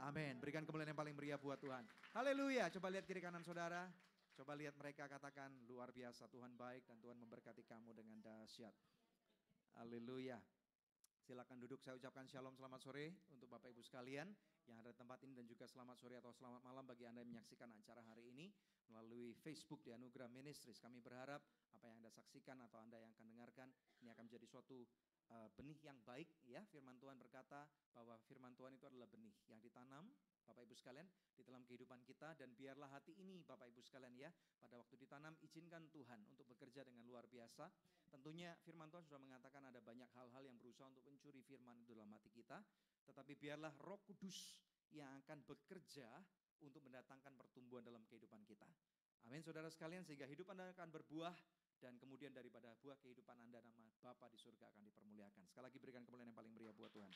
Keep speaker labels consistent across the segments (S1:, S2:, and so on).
S1: Amin. Berikan kemuliaan yang paling meriah buat Tuhan. Haleluya. Coba lihat kiri kanan saudara. Coba lihat mereka, katakan luar biasa, Tuhan baik dan Tuhan memberkati kamu dengan dahsyat. Haleluya. Silakan duduk, saya ucapkan shalom, selamat sore untuk Bapak Ibu sekalian yang ada di tempat ini, dan juga selamat sore atau selamat malam bagi Anda yang menyaksikan acara hari ini melalui Facebook di Anugerah Ministries. Kami berharap apa yang Anda saksikan atau Anda yang akan dengarkan ini akan menjadi suatu benih yang baik, ya. Firman Tuhan berkata bahwa firman Tuhan itu adalah benih yang ditanam Bapak Ibu sekalian di dalam kehidupan kita, dan biarlah hati ini Bapak Ibu sekalian, ya, pada waktu ditanam izinkan Tuhan untuk bekerja dengan luar biasa. Tentunya firman Tuhan sudah mengatakan ada banyak hal-hal yang berusaha untuk mencuri firman itu dalam hati kita, tetapi biarlah Roh Kudus yang akan bekerja untuk mendatangkan pertumbuhan dalam kehidupan kita. Amin saudara sekalian, sehingga hidup Anda akan berbuah, dan kemudian daripada buah kehidupan Anda nama Bapa di surga akan dipermuliakan. Sekali lagi berikan kemuliaan yang paling meriah buat Tuhan.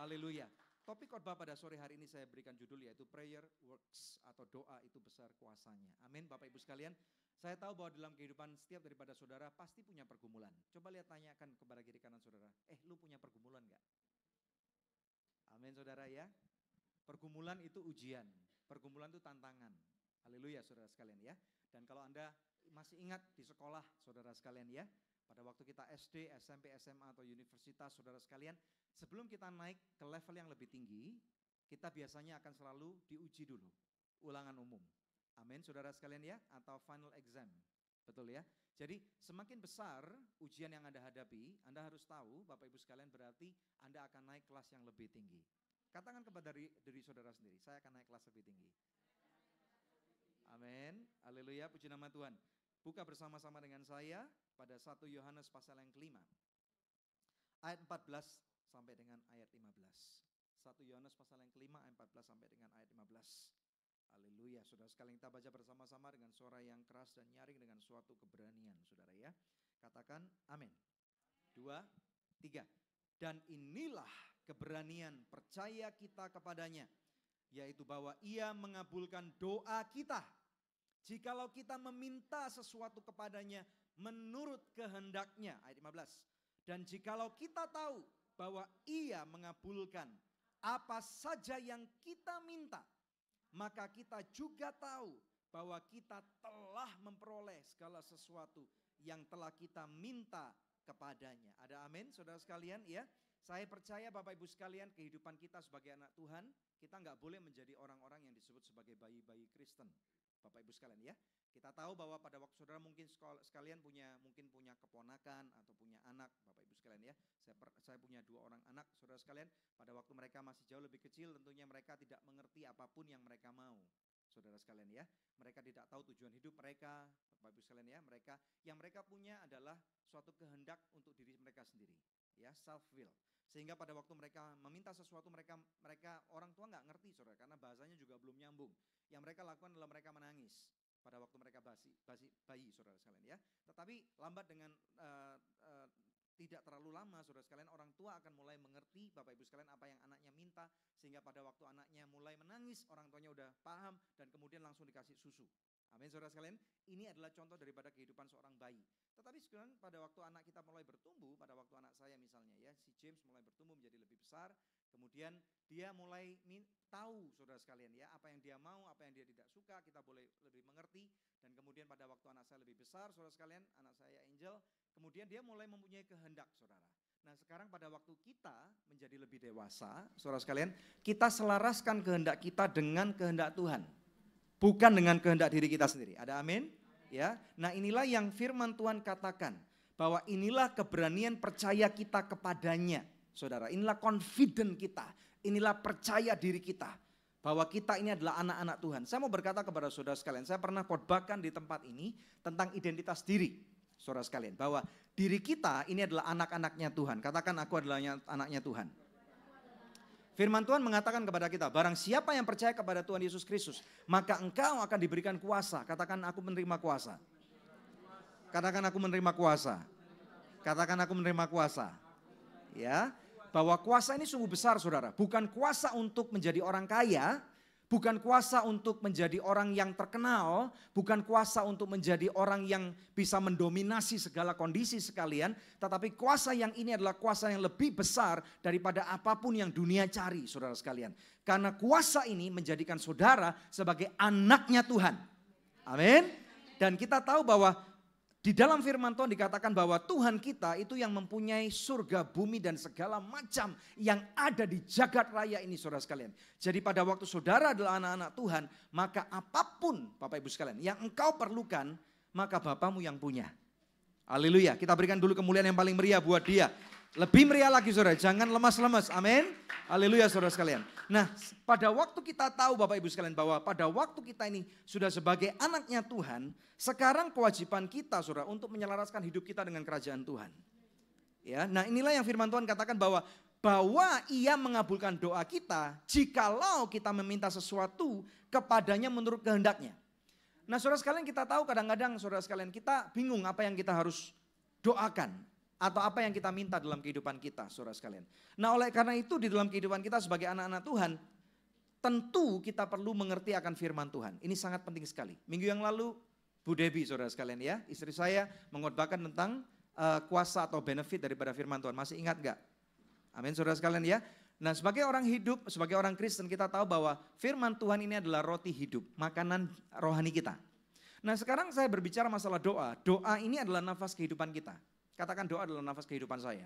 S1: Haleluya. Topik khotbah pada sore hari ini saya berikan judul yaitu Prayer Works, atau doa itu besar kuasanya. Amin Bapak Ibu sekalian. Saya tahu bahwa dalam kehidupan setiap daripada saudara pasti punya pergumulan. Coba lihat, tanyakan kepada kiri kanan saudara, lu punya pergumulan gak? Amin saudara, ya. Pergumulan itu ujian, pergumulan itu tantangan. Haleluya saudara sekalian, ya. Dan kalau Anda masih ingat di sekolah saudara sekalian, ya, pada waktu kita SD, SMP, SMA atau universitas saudara sekalian, sebelum kita naik ke level yang lebih tinggi, kita biasanya akan selalu diuji dulu, ulangan umum. Amin saudara sekalian, ya, atau final exam. Betul, ya. Jadi semakin besar ujian yang Anda hadapi, Anda harus tahu Bapak Ibu sekalian, berarti Anda akan naik kelas yang lebih tinggi. Katakan kepada diri saudara sendiri, saya akan naik kelas lebih tinggi. Amin. Haleluya, puji nama Tuhan. Buka bersama-sama dengan saya pada 1 Yohanes pasal yang kelima, ayat 14 sampai dengan ayat 15. 1 Yohanes pasal yang kelima, ayat 14 sampai dengan ayat 15. Haleluya, saudara sekalian, kita baca bersama-sama dengan suara yang keras dan nyaring dengan suatu keberanian, saudara, ya. Katakan amin. 2, 3. Dan inilah keberanian percaya kita kepadanya, yaitu bahwa Ia mengabulkan doa kita jikalau kita meminta sesuatu kepadanya menurut kehendaknya. Ayat 15. Dan jikalau kita tahu bahwa Ia mengabulkan apa saja yang kita minta, maka kita juga tahu bahwa kita telah memperoleh segala sesuatu yang telah kita minta kepadanya. Ada amin saudara sekalian, ya. Saya percaya Bapak Ibu sekalian, kehidupan kita sebagai anak Tuhan, kita nggak boleh menjadi orang-orang yang disebut sebagai bayi-bayi Kristen. Bapak Ibu sekalian, ya. Kita tahu bahwa pada waktu saudara mungkin sekalian mungkin punya keponakan atau punya anak, Bapak Ibu sekalian, ya. Saya punya 2 orang anak, saudara sekalian. Pada waktu mereka masih jauh lebih kecil, tentunya mereka tidak mengerti apapun yang mereka mau, saudara sekalian, ya. Mereka tidak tahu tujuan hidup mereka, Bapak Ibu sekalian, ya. Yang mereka punya adalah suatu kehendak untuk diri mereka sendiri, ya, self will. Sehingga pada waktu mereka meminta sesuatu, mereka orang tua nggak ngerti, saudara, karena bahasanya juga belum nyambung. Yang mereka lakukan adalah mereka menangis pada waktu mereka bayi, saudara sekalian, ya. Tetapi lambat dengan tidak terlalu lama, saudara sekalian, orang tua akan mulai mengerti, Bapak Ibu sekalian, apa yang anaknya minta, sehingga pada waktu anaknya mulai menangis, orang tuanya udah paham dan kemudian langsung dikasih susu. Amin saudara sekalian, ini adalah contoh daripada kehidupan seorang bayi. Tetapi sekarang pada waktu anak kita mulai bertumbuh, pada waktu anak saya misalnya, ya, si James mulai bertumbuh menjadi lebih besar, kemudian dia mulai tahu, saudara sekalian, ya, apa yang dia mau, apa yang dia tidak suka, kita boleh lebih mengerti. Dan kemudian pada waktu anak saya lebih besar, saudara sekalian, anak saya Angel, kemudian dia mulai mempunyai kehendak, saudara. Nah sekarang pada waktu kita menjadi lebih dewasa, saudara sekalian, kita selaraskan kehendak kita dengan kehendak Tuhan, bukan dengan kehendak diri kita sendiri. Ada amin? Ya. Nah inilah yang firman Tuhan katakan, bahwa inilah keberanian percaya kita kepadanya, saudara. Inilah confident kita, inilah percaya diri kita, bahwa kita ini adalah anak-anak Tuhan. Saya mau berkata kepada saudara sekalian, saya pernah khotbahkan di tempat ini tentang identitas diri, saudara sekalian, bahwa diri kita ini adalah anak-anaknya Tuhan. Katakan, aku adalah anaknya Tuhan. Firman Tuhan mengatakan kepada kita, barang siapa yang percaya kepada Tuhan Yesus Kristus, maka engkau akan diberikan kuasa. Katakan, aku menerima kuasa. Katakan, aku menerima kuasa. Katakan, aku menerima kuasa. Ya, bahwa kuasa ini sungguh besar, saudara. Bukan kuasa untuk menjadi orang kaya, bukan kuasa untuk menjadi orang yang terkenal, bukan kuasa untuk menjadi orang yang bisa mendominasi segala kondisi sekalian, tetapi kuasa yang ini adalah kuasa yang lebih besar daripada apapun yang dunia cari, saudara sekalian. Karena kuasa ini menjadikan saudara sebagai anaknya Tuhan. Amin. Dan kita tahu bahwa di dalam firman Tuhan dikatakan bahwa Tuhan kita itu yang mempunyai surga, bumi dan segala macam yang ada di jagat raya ini, saudara sekalian. Jadi pada waktu saudara adalah anak-anak Tuhan, maka apapun Bapak Ibu sekalian yang engkau perlukan, maka Bapamu yang punya. Haleluya, kita berikan dulu kemuliaan yang paling meriah buat dia. Lebih meriah lagi saudara, jangan lemas-lemas, amin. Haleluya saudara sekalian. Nah pada waktu kita tahu Bapak Ibu sekalian bahwa pada waktu kita ini sudah sebagai anaknya Tuhan, sekarang kewajiban kita saudara untuk menyelaraskan hidup kita dengan kerajaan Tuhan. Ya, nah inilah yang firman Tuhan katakan bahwa ia mengabulkan doa kita jikalau kita meminta sesuatu kepadanya menurut kehendaknya. Nah saudara sekalian kita tahu kadang-kadang saudara sekalian kita bingung apa yang kita harus doakan. Atau apa yang kita minta dalam kehidupan kita, saudara sekalian. Nah oleh karena itu di dalam kehidupan kita sebagai anak-anak Tuhan, tentu kita perlu mengerti akan firman Tuhan. Ini sangat penting sekali. Minggu yang lalu, Bu Debbie saudara sekalian ya, istri saya mengkhotbahkan tentang kuasa atau benefit daripada firman Tuhan. Masih ingat gak? Amin saudara sekalian ya. Nah sebagai orang hidup, sebagai orang Kristen kita tahu bahwa firman Tuhan ini adalah roti hidup, makanan rohani kita. Nah sekarang saya berbicara masalah doa. Doa ini adalah nafas kehidupan kita. Katakan doa adalah nafas kehidupan saya.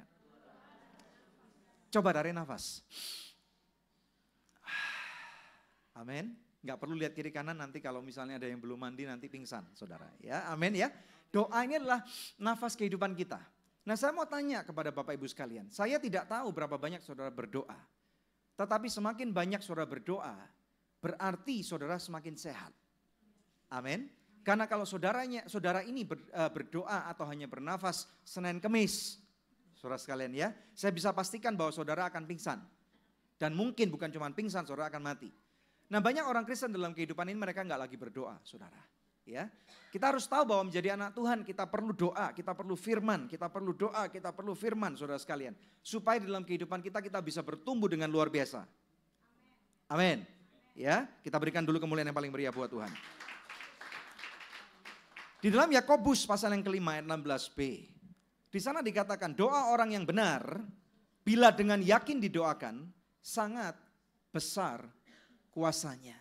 S1: Coba tarik nafas. Amin. Gak perlu lihat kiri kanan nanti kalau misalnya ada yang belum mandi nanti pingsan saudara. Ya, amin ya. Doa ini adalah nafas kehidupan kita. Nah saya mau tanya kepada Bapak Ibu sekalian. Saya tidak tahu berapa banyak saudara berdoa. Tetapi semakin banyak saudara berdoa berarti saudara semakin sehat. Amin. Karena kalau saudara ini berdoa atau hanya bernafas Senin Kemis, saudara sekalian ya, saya bisa pastikan bahwa saudara akan pingsan. Dan mungkin bukan cuma pingsan, saudara akan mati. Nah banyak orang Kristen dalam kehidupan ini mereka nggak lagi berdoa, saudara. Ya, kita harus tahu bahwa menjadi anak Tuhan kita perlu doa, kita perlu firman, kita perlu doa, kita perlu firman, saudara sekalian. Supaya dalam kehidupan kita bisa bertumbuh dengan luar biasa. Amin. Ya, kita berikan dulu kemuliaan yang paling meriah buat Tuhan. Di dalam Yakobus pasal yang kelima ayat 16b. Di sana dikatakan doa orang yang benar bila dengan yakin didoakan sangat besar kuasanya.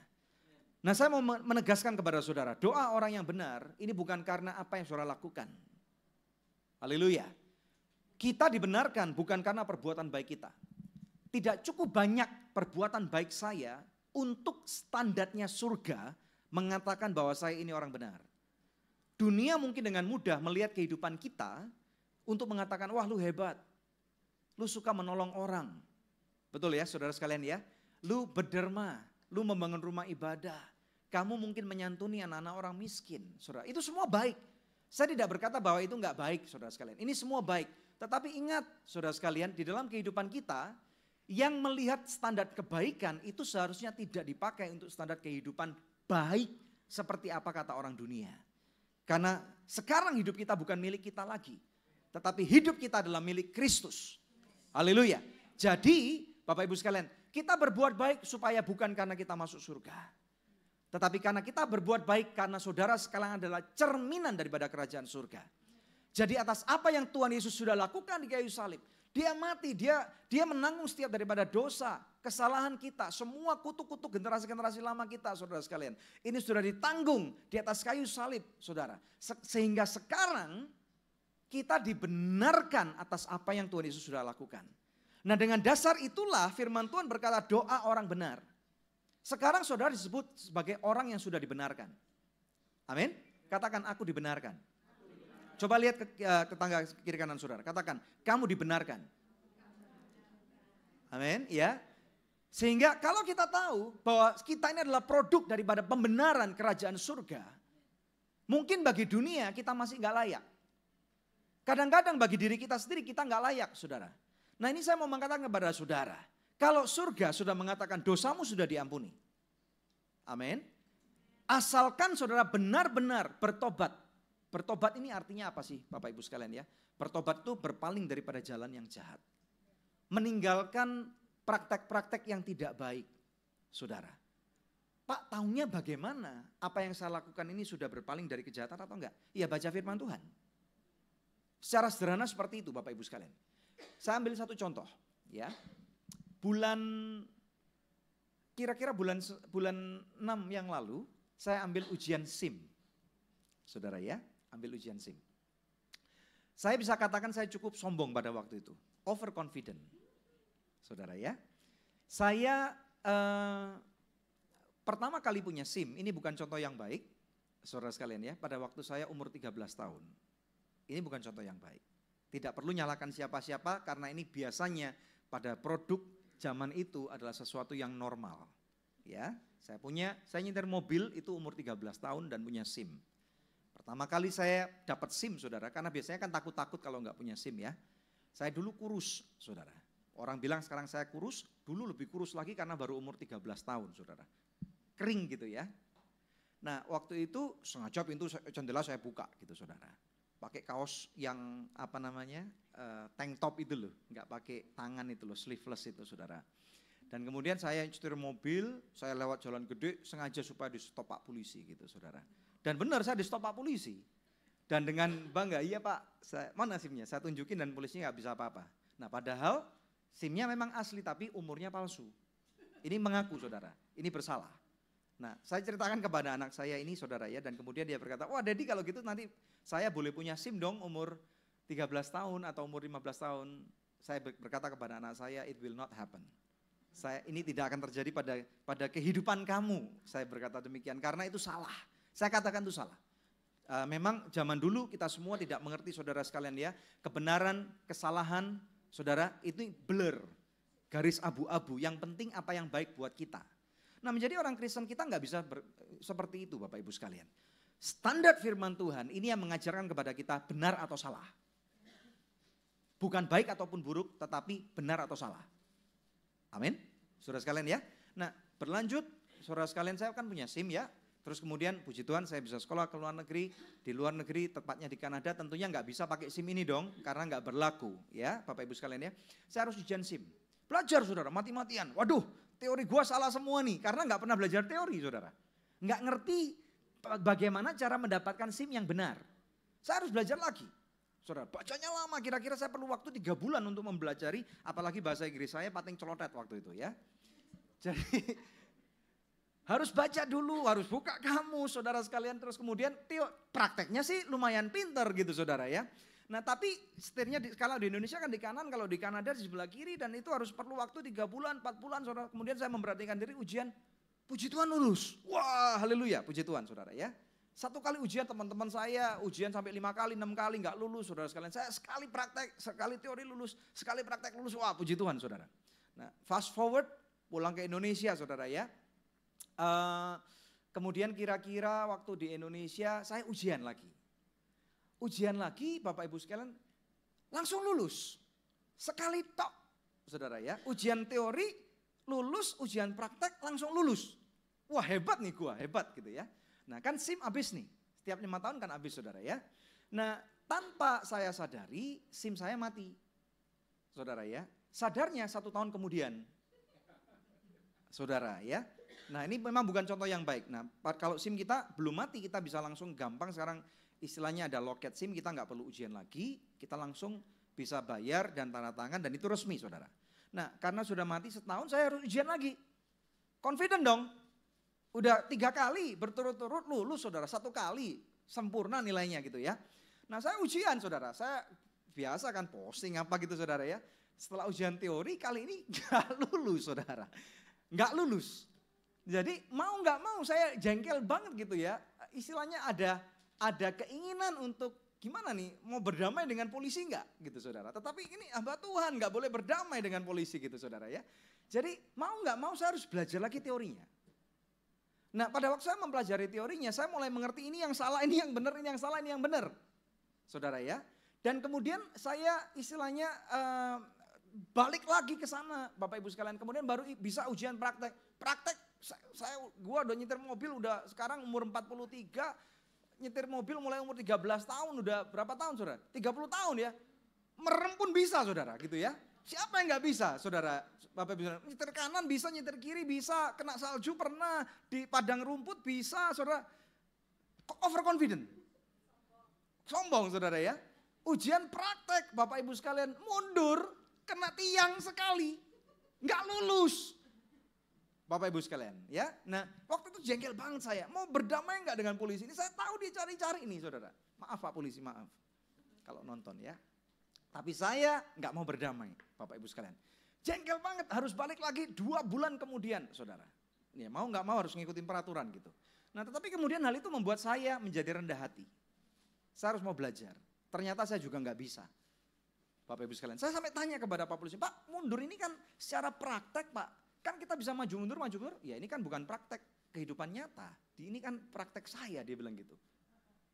S1: Nah saya mau menegaskan kepada saudara, doa orang yang benar ini bukan karena apa yang saudara lakukan. Haleluya. Kita dibenarkan bukan karena perbuatan baik kita. Tidak cukup banyak perbuatan baik saya untuk standarnya surga mengatakan bahwa saya ini orang benar. Dunia mungkin dengan mudah melihat kehidupan kita untuk mengatakan, wah lu hebat, lu suka menolong orang. Betul ya saudara sekalian ya, lu berderma, lu membangun rumah ibadah, kamu mungkin menyantuni anak-anak orang miskin. Saudara, itu semua baik. Saya tidak berkata bahwa itu enggak baik saudara sekalian, ini semua baik. Tetapi ingat saudara sekalian, di dalam kehidupan kita, yang melihat standar kebaikan itu seharusnya tidak dipakai untuk standar kehidupan baik seperti apa kata orang dunia. Karena sekarang hidup kita bukan milik kita lagi. Tetapi hidup kita adalah milik Kristus. Haleluya. Jadi Bapak Ibu sekalian, kita berbuat baik supaya bukan karena kita masuk surga. Tetapi karena kita berbuat baik karena saudara sekarang adalah cerminan daripada kerajaan surga. Jadi atas apa yang Tuhan Yesus sudah lakukan di kayu salib. Dia mati, dia menanggung setiap daripada dosa, kesalahan kita, semua kutuk-kutuk generasi-generasi lama kita, saudara sekalian. Ini sudah ditanggung di atas kayu salib, saudara. Sehingga sekarang kita dibenarkan atas apa yang Tuhan Yesus sudah lakukan. Nah dengan dasar itulah firman Tuhan berkata doa orang benar. Sekarang saudara disebut sebagai orang yang sudah dibenarkan. Amin. Katakan aku dibenarkan. Coba lihat ke tetangga kiri kanan saudara. Katakan, kamu dibenarkan. Amin, ya. Sehingga kalau kita tahu bahwa kita ini adalah produk daripada pembenaran kerajaan surga. Mungkin bagi dunia kita masih nggak layak. Kadang-kadang bagi diri kita sendiri kita nggak layak saudara. Nah ini saya mau mengatakan kepada saudara. Kalau surga sudah mengatakan dosamu sudah diampuni. Amin. Asalkan saudara benar-benar bertobat. Bertobat ini artinya apa sih Bapak Ibu sekalian ya? Bertobat itu berpaling daripada jalan yang jahat. Meninggalkan praktek-praktek yang tidak baik, saudara. Pak, taunya bagaimana? Apa yang saya lakukan ini sudah berpaling dari kejahatan atau enggak? Ya baca firman Tuhan. Secara sederhana seperti itu Bapak Ibu sekalian. Saya ambil satu contoh ya. Kira-kira bulan 6 yang lalu saya ambil ujian SIM. Saudara ya, ambil ujian SIM. Saya bisa katakan saya cukup sombong pada waktu itu. Overconfident. Saudara ya. Saya pertama kali punya SIM, ini bukan contoh yang baik, saudara sekalian ya, pada waktu saya umur 13 tahun. Ini bukan contoh yang baik. Tidak perlu nyalakan siapa-siapa karena ini biasanya pada produk zaman itu adalah sesuatu yang normal. Ya, saya nyetir mobil itu umur 13 tahun dan punya SIM. Pertama kali saya dapat SIM, saudara, karena biasanya kan takut-takut kalau nggak punya SIM ya. Saya dulu kurus, saudara. Orang bilang sekarang saya kurus, dulu lebih kurus lagi karena baru umur 13 tahun, saudara. Kering gitu ya. Nah waktu itu sengaja pintu jendela saya buka gitu saudara. Pakai kaos yang tank top itu loh, nggak pakai tangan itu loh, sleeveless itu saudara. Dan kemudian saya nyetir mobil, saya lewat jalan gede sengaja supaya di stop Pak Polisi gitu saudara. Dan benar saya di stop Pak Polisi. Dan dengan bangga, iya Pak, mana SIM-nya? Saya tunjukin dan polisinya nggak bisa apa-apa. Nah padahal SIM-nya memang asli tapi umurnya palsu. Ini mengaku saudara, ini bersalah. Nah, saya ceritakan kepada anak saya ini saudara ya, dan kemudian dia berkata, wah Daddy kalau gitu nanti saya boleh punya SIM dong umur 13 tahun atau umur 15 tahun. Saya berkata kepada anak saya, it will not happen. Ini tidak akan terjadi pada kehidupan kamu. Saya berkata demikian karena itu salah. Saya katakan itu salah. Memang zaman dulu kita semua tidak mengerti saudara sekalian ya, kebenaran, kesalahan saudara itu blur, garis abu-abu. Yang penting apa yang baik buat kita. Nah menjadi orang Kristen kita nggak bisa seperti itu Bapak Ibu sekalian. Standar firman Tuhan ini yang mengajarkan kepada kita benar atau salah. Bukan baik ataupun buruk tetapi benar atau salah. Amin. Saudara sekalian ya. Nah berlanjut saudara sekalian saya kan punya SIM ya. Terus kemudian puji Tuhan saya bisa sekolah ke luar negeri. Di luar negeri tepatnya di Kanada tentunya nggak bisa pakai SIM ini dong. Karena nggak berlaku ya Bapak Ibu sekalian ya. Saya harus ujian SIM. Belajar saudara mati-matian. Waduh. Teori gua salah semua nih, karena nggak pernah belajar teori saudara. Nggak ngerti bagaimana cara mendapatkan SIM yang benar. Saya harus belajar lagi. Saudara, bacanya lama, kira-kira saya perlu waktu 3 bulan untuk mempelajari, apalagi bahasa Inggris saya paling celotet waktu itu ya. Jadi harus baca dulu, harus buka kamus saudara sekalian, terus kemudian prakteknya sih lumayan pinter gitu saudara ya. Nah tapi setirnya kalau di Indonesia kan di kanan, kalau di Kanada di sebelah kiri dan itu harus perlu waktu 3 bulan, 4 bulan saudara. Kemudian saya memperhatikan diri ujian, puji Tuhan lulus. Wah haleluya, puji Tuhan saudara ya. Satu kali ujian teman-teman saya, ujian sampai 5 kali, 6 kali nggak lulus saudara sekalian. Saya sekali praktek, sekali teori lulus, sekali praktek lulus, wah puji Tuhan saudara. Nah fast forward, pulang ke Indonesia saudara ya. Kemudian kira-kira waktu di Indonesia saya ujian lagi. Ujian lagi Bapak Ibu sekalian langsung lulus. Sekali tok saudara ya. Ujian teori lulus, ujian praktek langsung lulus. Wah hebat nih gua, hebat gitu ya. Nah kan SIM habis nih. Setiap 5 tahun kan habis saudara ya. Nah tanpa saya sadari SIM saya mati. Saudara ya. Sadarnya 1 tahun kemudian. Saudara ya. Nah ini memang bukan contoh yang baik. Nah kalau SIM kita belum mati kita bisa langsung gampang sekarang. Istilahnya ada loket SIM, kita nggak perlu ujian lagi, kita langsung bisa bayar dan tanda tangan dan itu resmi saudara. Nah karena sudah mati setahun saya harus ujian lagi. Confident dong. Udah 3 kali berturut-turut lulus saudara, 1 kali sempurna nilainya gitu ya. Nah saya ujian saudara, saya biasa kan posting apa gitu saudara ya. Setelah ujian teori kali ini nggak lulus saudara. Nggak lulus. Jadi mau nggak mau saya jengkel banget gitu ya. Istilahnya ada keinginan untuk gimana nih mau berdamai dengan polisi enggak gitu saudara. Tetapi ini hamba Tuhan nggak boleh berdamai dengan polisi gitu saudara ya. Jadi mau nggak mau saya harus belajar lagi teorinya. Nah pada waktu saya mempelajari teorinya saya mulai mengerti ini yang salah, ini yang benar, ini yang salah, ini yang benar. Saudara ya. Dan kemudian saya istilahnya balik lagi ke sana Bapak Ibu sekalian. Kemudian baru bisa ujian praktek. Praktek gua udah nyetir mobil udah sekarang umur 43. Nyetir mobil mulai umur 13 tahun, udah berapa tahun saudara? 30 tahun ya. Merem pun bisa saudara gitu ya. Siapa yang nggak bisa, saudara? Bapak Ibu, nyetir kanan bisa, nyetir kiri bisa, kena salju pernah, di padang rumput bisa, saudara. Overconfident. Sombong, saudara ya. Ujian praktek, Bapak Ibu sekalian, mundur, kena tiang sekali, nggak lulus. Bapak Ibu sekalian, ya. Nah, waktu itu jengkel banget saya. Mau berdamai nggak dengan polisi ini? Saya tahu dia cari-cari ini, saudara. Maaf Pak Polisi, maaf. Kalau nonton ya. Tapi saya nggak mau berdamai, Bapak Ibu sekalian. Jengkel banget, harus balik lagi 2 bulan kemudian, saudara. Ya, mau nggak mau harus ngikutin peraturan gitu. Nah, tetapi kemudian hal itu membuat saya menjadi rendah hati. Saya harus mau belajar. Ternyata saya juga nggak bisa. Bapak Ibu sekalian, saya sampai tanya kepada Pak Polisi, Pak, mundur ini kan secara praktek, Pak. Kan kita bisa maju mundur. Ya ini kan bukan praktek kehidupan nyata. Ini kan praktek saya, dia bilang gitu.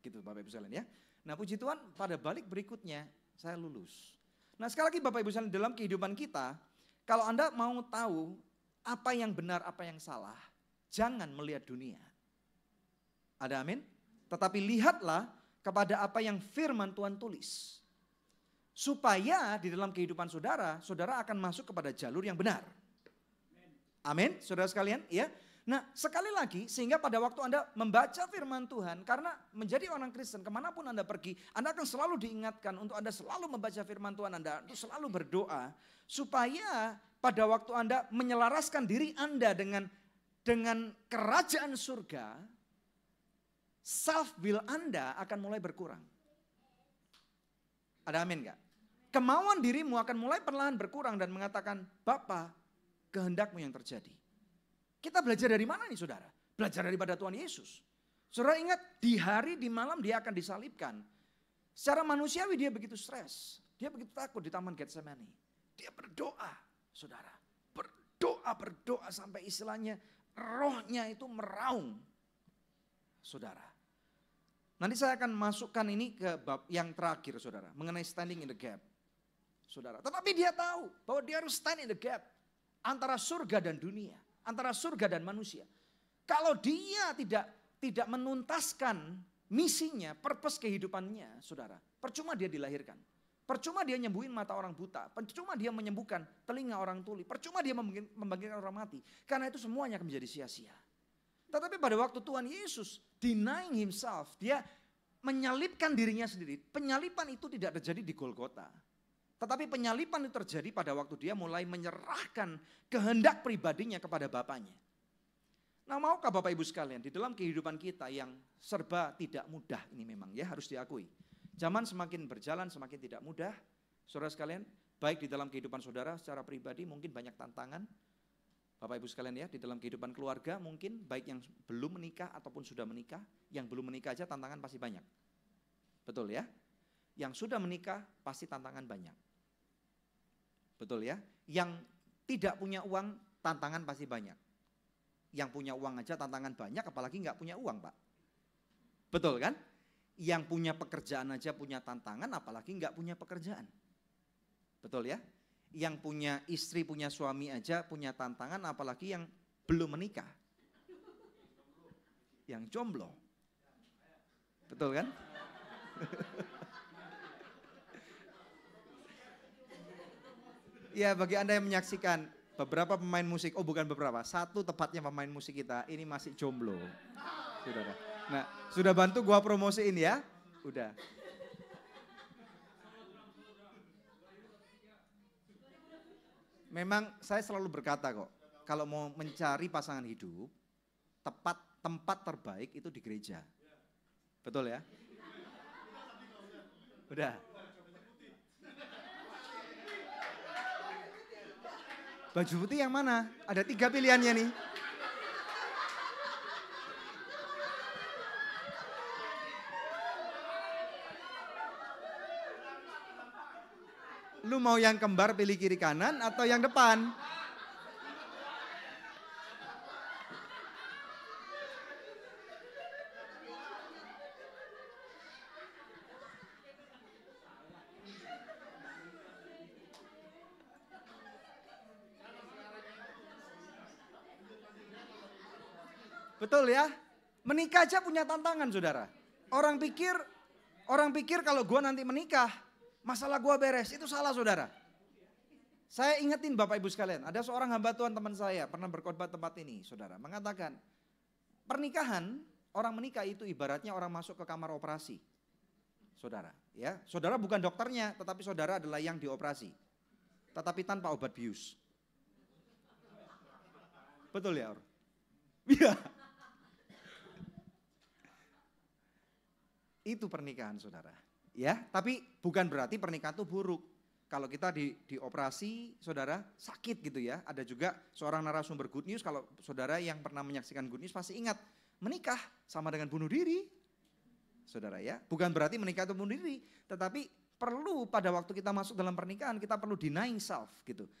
S1: Gitu Bapak Ibu sekalian ya. Nah, puji Tuhan pada balik berikutnya saya lulus. Nah, sekali lagi Bapak Ibu sekalian, dalam kehidupan kita, kalau Anda mau tahu apa yang benar, apa yang salah, jangan melihat dunia. Ada amin? Tetapi lihatlah kepada apa yang firman Tuhan tulis. Supaya di dalam kehidupan saudara, saudara akan masuk kepada jalur yang benar. Amin, saudara sekalian, ya. Nah, sekali lagi, sehingga pada waktu Anda membaca firman Tuhan, karena menjadi orang Kristen, kemanapun Anda pergi, Anda akan selalu diingatkan untuk Anda selalu membaca firman Tuhan Anda, untuk selalu berdoa, supaya pada waktu Anda menyelaraskan diri Anda dengan kerajaan surga, self will Anda akan mulai berkurang. Ada amin gak? Kemauan dirimu akan mulai perlahan berkurang dan mengatakan, Bapa, kehendakmu yang terjadi. Kita belajar dari mana nih saudara? Belajar daripada Tuhan Yesus. Saudara ingat di hari di malam dia akan disalibkan. Secara manusiawi dia begitu stres. Dia begitu takut di Taman Getsemani. Dia berdoa saudara. Berdoa sampai istilahnya rohnya itu meraung. Saudara. Nanti saya akan masukkan ini ke bab yang terakhir saudara. Mengenai standing in the gap. Saudara. Tetapi dia tahu bahwa dia harus stand in the gap. Antara surga dan dunia. Antara surga dan manusia. Kalau dia tidak menuntaskan misinya, purpose kehidupannya, saudara. Percuma dia dilahirkan. Percuma dia nyembuhin mata orang buta. Percuma dia menyembuhkan telinga orang tuli. Percuma dia membangkitkan orang mati. Karena itu semuanya akan menjadi sia-sia. Tetapi pada waktu Tuhan Yesus denying himself, dia menyalibkan dirinya sendiri. Penyalipan itu tidak terjadi di Golgota. Tetapi penyalipan itu terjadi pada waktu dia mulai menyerahkan kehendak pribadinya kepada Bapaknya. Nah, maukah Bapak Ibu sekalian, di dalam kehidupan kita yang serba tidak mudah ini memang ya harus diakui. Zaman semakin berjalan semakin tidak mudah. Saudara sekalian, baik di dalam kehidupan saudara secara pribadi mungkin banyak tantangan. Bapak Ibu sekalian ya, di dalam kehidupan keluarga mungkin baik yang belum menikah ataupun sudah menikah. Yang belum menikah aja tantangan pasti banyak. Betul ya? Yang sudah menikah pasti tantangan banyak. Betul ya? Yang tidak punya uang tantangan pasti banyak. Yang punya uang aja tantangan banyak apalagi nggak punya uang Pak. Betul kan? Yang punya pekerjaan aja punya tantangan apalagi nggak punya pekerjaan. Betul ya? Yang punya istri punya suami aja punya tantangan apalagi yang belum menikah. Yang jomblo. Betul kan? Ya bagi Anda yang menyaksikan beberapa pemain musik, oh bukan beberapa, satu tepatnya pemain musik kita ini masih jomblo. Saudara. Nah sudah bantu gua promosiin ya, udah. Memang saya selalu berkata kok, kalau mau mencari pasangan hidup, tempat terbaik itu di gereja. Betul ya? Udah. Baju putih yang mana? Ada 3 pilihannya nih. Lu mau yang kembar pilih kiri kanan atau yang depan? Betul ya? Menikah aja punya tantangan saudara. Orang pikir kalau gue nanti menikah, masalah gue beres. Itu salah saudara. Saya ingetin Bapak Ibu sekalian, ada seorang hamba Tuhan teman saya pernah berkhotbah tempat ini, saudara, mengatakan pernikahan, orang menikah itu ibaratnya orang masuk ke kamar operasi. Saudara, ya. Saudara bukan dokternya, tetapi saudara adalah yang dioperasi. Tetapi tanpa obat bius. Betul ya, Or? Iya. Itu pernikahan, saudara. Ya, tapi bukan berarti pernikahan itu buruk. Kalau kita dioperasi, saudara, sakit gitu ya. Ada juga seorang narasumber Good News, kalau saudara yang pernah menyaksikan Good News pasti ingat, menikah sama dengan bunuh diri. Saudara ya, bukan berarti menikah itu bunuh diri, tetapi perlu pada waktu kita masuk dalam pernikahan, kita perlu denying self gitu.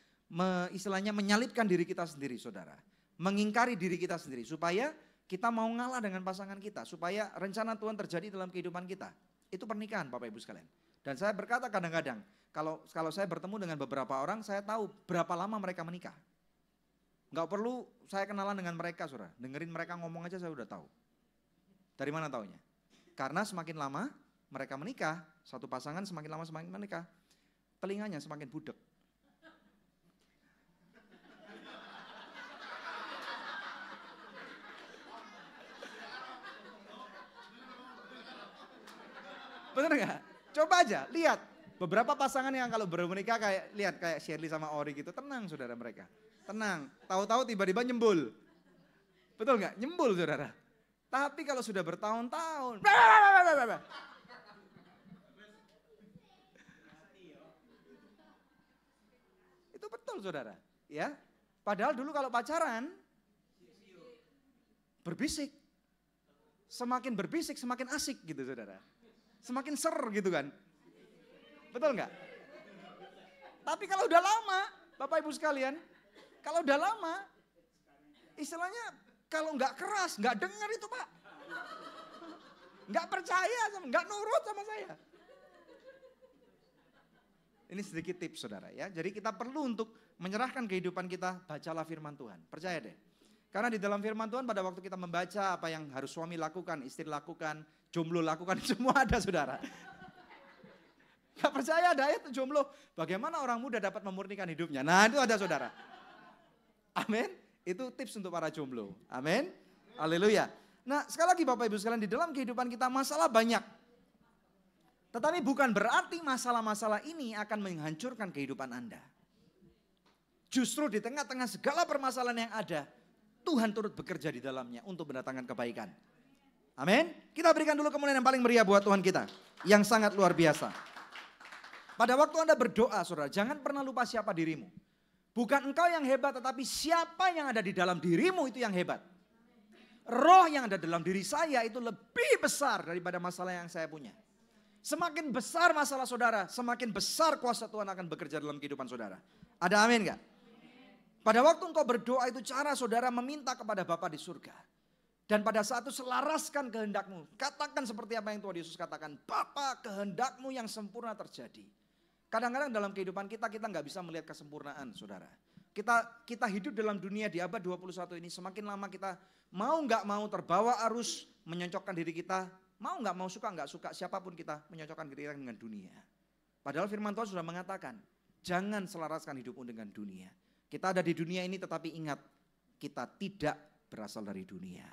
S1: Istilahnya menyalipkan diri kita sendiri, saudara. Mengingkari diri kita sendiri, supaya kita mau ngalah dengan pasangan kita, supaya rencana Tuhan terjadi dalam kehidupan kita. Itu pernikahan Bapak Ibu sekalian. Dan saya berkata kadang-kadang, kalau saya bertemu dengan beberapa orang, saya tahu berapa lama mereka menikah. Enggak perlu saya kenalan dengan mereka, saudara. Dengerin mereka ngomong aja saya udah tahu. Dari mana taunya? Karena semakin lama mereka menikah, satu pasangan semakin lama semakin menikah, telinganya semakin budek. Bener gak? Coba aja, lihat. Beberapa pasangan yang kalau baru menikah kayak Shirley sama Ori gitu, tenang saudara mereka. Tenang, tahu-tahu tiba-tiba nyembul. Betul gak? Nyembul saudara. Tapi kalau sudah bertahun-tahun. Itu betul saudara. Ya. Padahal dulu kalau pacaran, berbisik. Semakin berbisik semakin asik gitu saudara. Semakin ser gitu kan. Betul nggak? Tapi kalau udah lama, Bapak Ibu sekalian, kalau udah lama, istilahnya kalau nggak keras, nggak dengar itu Pak. Nggak percaya, nggak nurut sama saya. Ini sedikit tips saudara ya. Jadi kita perlu untuk menyerahkan kehidupan kita, bacalah firman Tuhan. Percaya deh. Karena di dalam firman Tuhan pada waktu kita membaca apa yang harus suami lakukan, istri lakukan, jomblo lakukan, semua ada saudara. Gak percaya ada ayat jomblo, bagaimana orang muda dapat memurnikan hidupnya. Nah itu ada saudara. Amin. Itu tips untuk para jomblo. Amin. Haleluya. Nah sekali lagi Bapak Ibu sekalian, di dalam kehidupan kita masalah banyak. Tetapi bukan berarti masalah-masalah ini akan menghancurkan kehidupan Anda. Justru di tengah-tengah segala permasalahan yang ada, Tuhan turut bekerja di dalamnya untuk mendatangkan kebaikan. Amin. Kita berikan dulu kemuliaan yang paling meriah buat Tuhan kita. Yang sangat luar biasa. Pada waktu Anda berdoa saudara, jangan pernah lupa siapa dirimu. Bukan engkau yang hebat, tetapi siapa yang ada di dalam dirimu itu yang hebat. Roh yang ada dalam diri saya itu lebih besar daripada masalah yang saya punya. Semakin besar masalah saudara, semakin besar kuasa Tuhan akan bekerja dalam kehidupan saudara. Ada amin gak? Pada waktu engkau berdoa itu cara saudara meminta kepada Bapa di surga. Dan pada saat itu selaraskan kehendakmu. Katakan seperti apa yang Tuhan Yesus katakan. Bapa, kehendakmu yang sempurna terjadi. Kadang-kadang dalam kehidupan kita nggak bisa melihat kesempurnaan saudara. Kita hidup dalam dunia di abad 21 ini, semakin lama kita mau nggak mau terbawa arus menyocokkan diri kita. Mau nggak mau, suka nggak suka, siapapun kita menyocokkan diri kita dengan dunia. Padahal firman Tuhan sudah mengatakan, jangan selaraskan hidupmu dengan dunia. Kita ada di dunia ini tetapi ingat, kita tidak berasal dari dunia.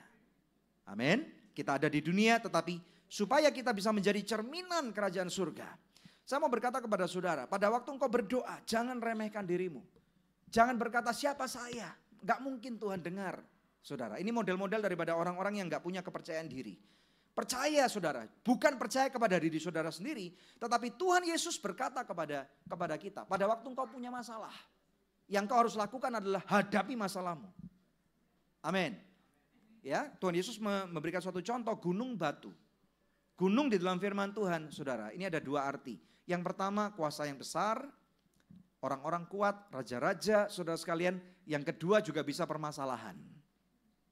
S1: Amin. Kita ada di dunia tetapi supaya kita bisa menjadi cerminan kerajaan surga. Saya mau berkata kepada saudara, pada waktu engkau berdoa, jangan remehkan dirimu. Jangan berkata siapa saya, gak mungkin Tuhan dengar. Saudara, ini model-model daripada orang-orang yang gak punya kepercayaan diri. Percaya saudara, bukan percaya kepada diri saudara sendiri, tetapi Tuhan Yesus berkata kepada kita, pada waktu engkau punya masalah, yang kau harus lakukan adalah hadapi masalahmu. Amin. Ya, Tuhan Yesus memberikan suatu contoh gunung batu. Gunung di dalam firman Tuhan, saudara, ini ada dua arti. Yang pertama kuasa yang besar, orang-orang kuat, raja-raja, saudara sekalian. Yang kedua juga bisa permasalahan.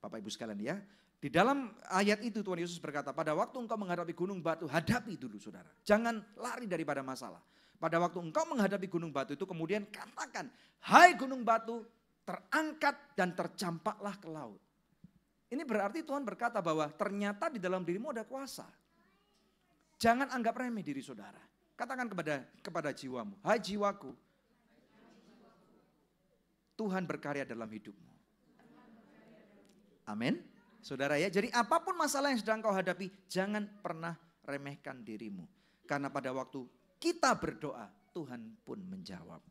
S1: Bapak Ibu sekalian ya. Di dalam ayat itu Tuhan Yesus berkata, pada waktu engkau menghadapi gunung batu, hadapi dulu saudara. Jangan lari daripada masalah. Pada waktu engkau menghadapi gunung batu itu kemudian katakan, hai gunung batu, terangkat dan tercampaklah ke laut. Ini berarti Tuhan berkata bahwa ternyata di dalam dirimu ada kuasa. Jangan anggap remeh diri saudara. Katakan kepada jiwamu, hai jiwaku, Tuhan berkarya dalam hidupmu. Amin. Saudara ya, jadi apapun masalah yang sedang kau hadapi, jangan pernah remehkan dirimu. Karena pada waktu kita berdoa, Tuhan pun menjawab.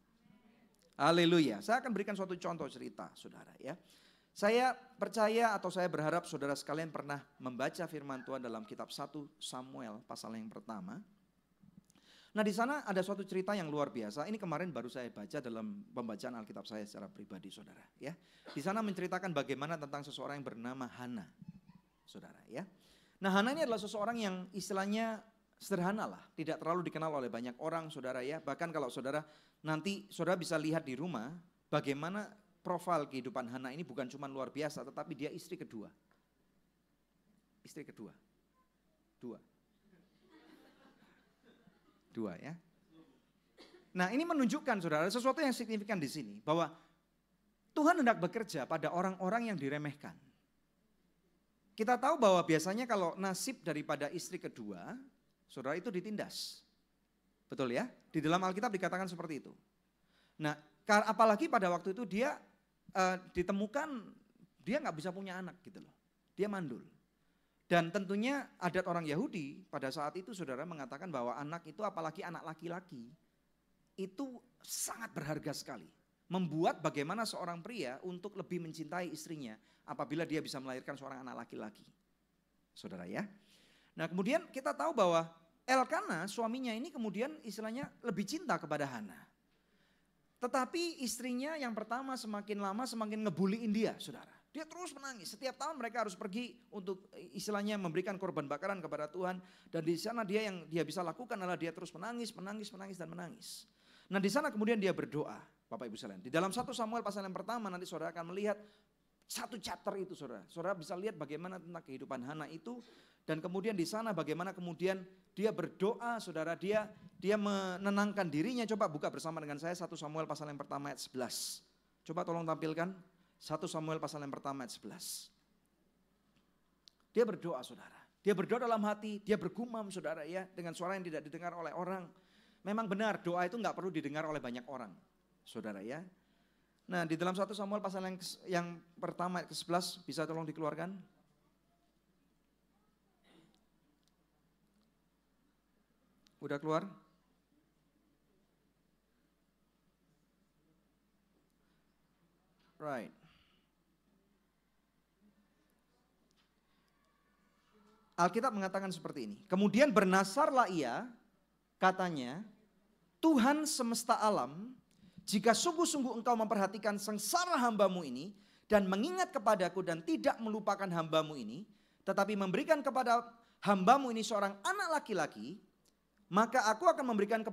S1: Haleluya. Saya akan berikan suatu contoh cerita, saudara ya. Saya percaya atau saya berharap saudara sekalian pernah membaca firman Tuhan dalam kitab 1 Samuel pasal yang pertama. Nah di sana ada suatu cerita yang luar biasa. Ini kemarin baru saya baca dalam pembacaan Alkitab saya secara pribadi, saudara. Ya, di sana menceritakan bagaimana tentang seseorang yang bernama Hana, saudara. Ya, nah Hana ini adalah seseorang yang istilahnya sederhana lah, tidak terlalu dikenal oleh banyak orang, saudara ya. Bahkan kalau saudara nanti saudara bisa lihat di rumah bagaimana profil kehidupan Hana ini bukan cuma luar biasa, tetapi dia istri kedua. Istri kedua, dua ya. Nah ini menunjukkan saudara sesuatu yang signifikan di sini. Bahwa Tuhan hendak bekerja pada orang-orang yang diremehkan. Kita tahu bahwa biasanya kalau nasib daripada istri kedua, saudara itu ditindas. Betul ya? Di dalam Alkitab dikatakan seperti itu. Nah apalagi pada waktu itu dia ditemukan dia nggak bisa punya anak gitu loh. Dia mandul. Dan tentunya adat orang Yahudi pada saat itu saudara mengatakan bahwa anak itu apalagi anak laki-laki itu sangat berharga sekali. Membuat bagaimana seorang pria untuk lebih mencintai istrinya apabila dia bisa melahirkan seorang anak laki-laki. Saudara ya. Nah kemudian kita tahu bahwa Elkana suaminya ini kemudian istilahnya lebih cinta kepada Hana. Tetapi istrinya yang pertama semakin lama semakin ngebuliin dia, saudara. Dia terus menangis. Setiap tahun mereka harus pergi untuk istilahnya memberikan korban bakaran kepada Tuhan. Dan di sana yang dia bisa lakukan adalah dia terus menangis dan menangis. Nah di sana kemudian dia berdoa, Bapak Ibu sekalian. Di dalam 1 Samuel pasal yang pertama nanti saudara akan melihat satu chapter itu saudara. Saudara bisa lihat bagaimana tentang kehidupan Hana itu. Dan kemudian di sana bagaimana kemudian dia berdoa saudara. Dia menenangkan dirinya. Coba buka bersama dengan saya 1 Samuel pasal yang pertama ayat 11. Coba tolong tampilkan. 1 Samuel pasal yang pertama ayat 11. Dia berdoa saudara. Dia berdoa dalam hati, dia bergumam saudara ya. Dengan suara yang tidak didengar oleh orang. Memang benar doa itu gak perlu didengar oleh banyak orang. Saudara ya. Nah di dalam 1 Samuel pasal yang pertama ayat ke-11 bisa tolong dikeluarkan. Udah keluar? Right. Alkitab mengatakan seperti ini. Kemudian bernasarlah ia, katanya, Tuhan semesta alam, jika sungguh-sungguh engkau memperhatikan sengsara hambamu ini, dan mengingat kepadaku dan tidak melupakan hambamu ini, tetapi memberikan kepada hambamu ini seorang anak laki-laki, maka aku akan memberikan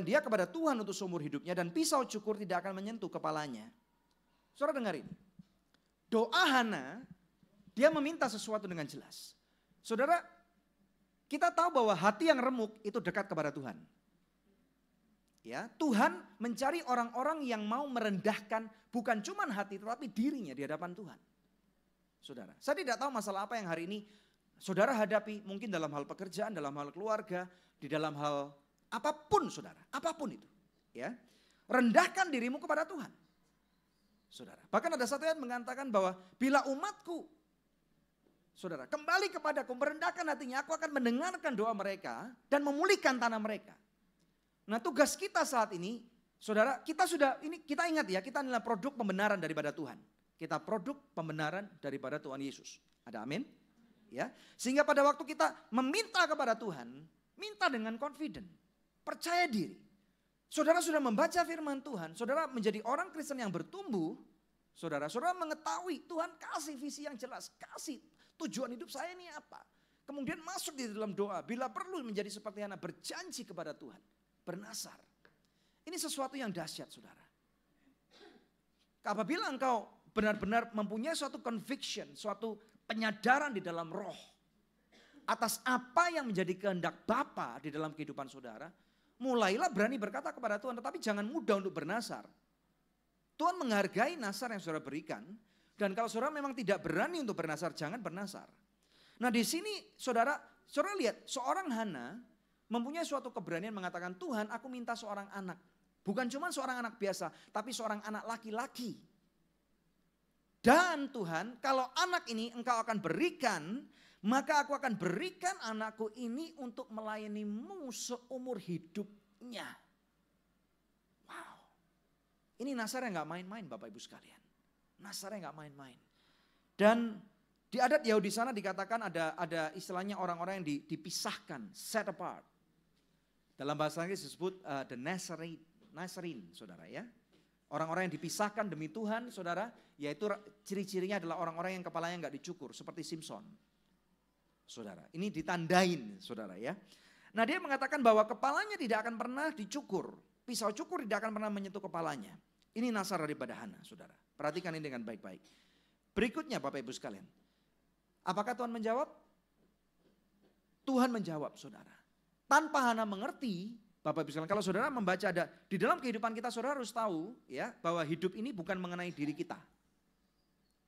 S1: dia kepada Tuhan untuk seumur hidupnya, dan pisau cukur tidak akan menyentuh kepalanya. Saudara dengar ini. Doa Hana, dia meminta sesuatu dengan jelas. Saudara, kita tahu bahwa hati yang remuk itu dekat kepada Tuhan. Ya, Tuhan mencari orang-orang yang mau merendahkan bukan cuma hati tetapi dirinya di hadapan Tuhan. Saudara, saya tidak tahu masalah apa yang hari ini saudara hadapi, mungkin dalam hal pekerjaan, dalam hal keluarga, di dalam hal apapun saudara, apapun itu. Ya, rendahkan dirimu kepada Tuhan. Saudara, bahkan ada satu ayat mengatakan bahwa bila umatku, saudara, kembali kepadaku, merendahkan hatinya, aku akan mendengarkan doa mereka dan memulihkan tanah mereka. Nah tugas kita saat ini, saudara, kita ingat ya, kita adalah produk pembenaran daripada Tuhan. Kita produk pembenaran daripada Tuhan Yesus. Ada amin? Ya, sehingga pada waktu kita meminta kepada Tuhan, minta dengan confident, percaya diri. Saudara sudah membaca firman Tuhan, saudara menjadi orang Kristen yang bertumbuh, saudara mengetahui Tuhan kasih visi yang jelas, kasih tujuan hidup saya ini apa. Kemudian masuk di dalam doa, bila perlu menjadi seperti Hana, berjanji kepada Tuhan, bernasar. Ini sesuatu yang dahsyat saudara. Apabila engkau benar-benar mempunyai suatu conviction, suatu penyadaran di dalam roh, atas apa yang menjadi kehendak Bapa di dalam kehidupan saudara, mulailah berani berkata kepada Tuhan, tetapi jangan mudah untuk bernasar. Tuhan menghargai nasar yang saudara berikan, dan kalau saudara memang tidak berani untuk bernasar, jangan bernasar. Nah di sini saudara lihat seorang Hana mempunyai suatu keberanian mengatakan, Tuhan aku minta seorang anak Bukan cuma seorang anak biasa, tapi seorang anak laki-laki. Dan Tuhan, kalau anak ini engkau akan berikan, maka aku akan berikan anakku ini untuk melayanimu seumur hidupnya. Wow. Ini nasarnya nggak main-main Bapak Ibu sekalian. Nasarnya nggak main-main. Dan di adat Yahudi sana dikatakan ada istilahnya orang-orang yang dipisahkan, set apart. Dalam bahasa Inggris disebut the Nazarene, saudara ya. Orang-orang yang dipisahkan demi Tuhan, saudara, yaitu ciri-cirinya adalah orang-orang yang kepalanya nggak dicukur, seperti Simpson. Saudara, ini ditandain, saudara ya. Nah dia mengatakan bahwa kepalanya tidak akan pernah dicukur. Pisau cukur tidak akan pernah menyentuh kepalanya. Ini nasar daripada Hana, saudara. Perhatikan ini dengan baik-baik. Berikutnya Bapak Ibu sekalian. Apakah Tuhan menjawab? Tuhan menjawab, saudara. Tanpa Hana mengerti, Bapak Ibu sekalian, kalau saudara membaca ada di dalam kehidupan kita, saudara harus tahu ya bahwa hidup ini bukan mengenai diri kita.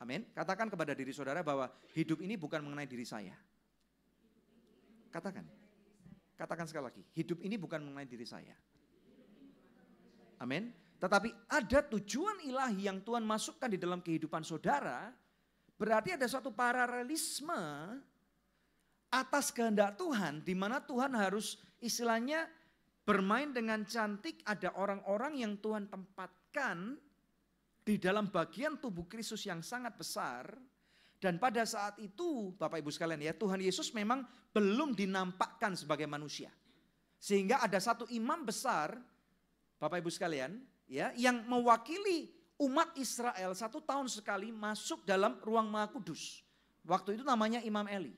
S1: Amin. Katakan kepada diri saudara bahwa hidup ini bukan mengenai diri saya. Katakan. Katakan sekali lagi, hidup ini bukan mengenai diri saya. Amin. Tetapi ada tujuan ilahi yang Tuhan masukkan di dalam kehidupan saudara. Berarti ada suatu paralelisme atas kehendak Tuhan, di mana Tuhan harus istilahnya bermain dengan cantik. Ada orang-orang yang Tuhan tempatkan di dalam bagian tubuh Kristus yang sangat besar. Dan pada saat itu Bapak Ibu sekalian ya, Tuhan Yesus memang belum dinampakkan sebagai manusia. Sehingga ada satu imam besar Bapak Ibu sekalian ya, yang mewakili umat Israel 1 tahun sekali masuk dalam ruang Maha Kudus. Waktu itu namanya Imam Eli.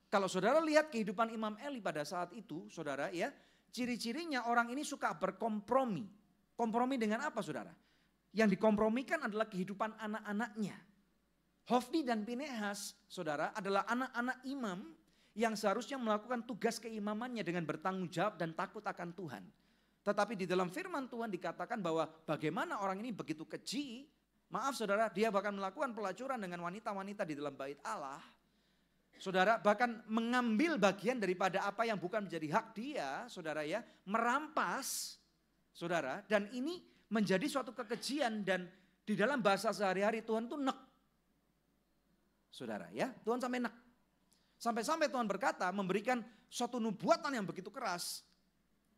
S1: Kalau saudara lihat kehidupan Imam Eli pada saat itu, saudara ya, ciri-cirinya orang ini suka berkompromi. Kompromi dengan apa saudara? Yang dikompromikan adalah kehidupan anak-anaknya. Hofni dan Pinehas, saudara, adalah anak-anak imam yang seharusnya melakukan tugas keimamannya dengan bertanggung jawab dan takut akan Tuhan. Tetapi di dalam firman Tuhan dikatakan bahwa bagaimana orang ini begitu keji, maaf saudara, dia bahkan melakukan pelacuran dengan wanita-wanita di dalam bait Allah. Saudara, bahkan mengambil bagian daripada apa yang bukan menjadi hak dia, saudara ya, merampas, saudara, dan ini menjadi suatu kekejian. Dan di dalam bahasa sehari-hari Tuhan tuh nek, saudara ya, Tuhan sampai nek. Sampai-sampai Tuhan berkata, memberikan suatu nubuatan yang begitu keras,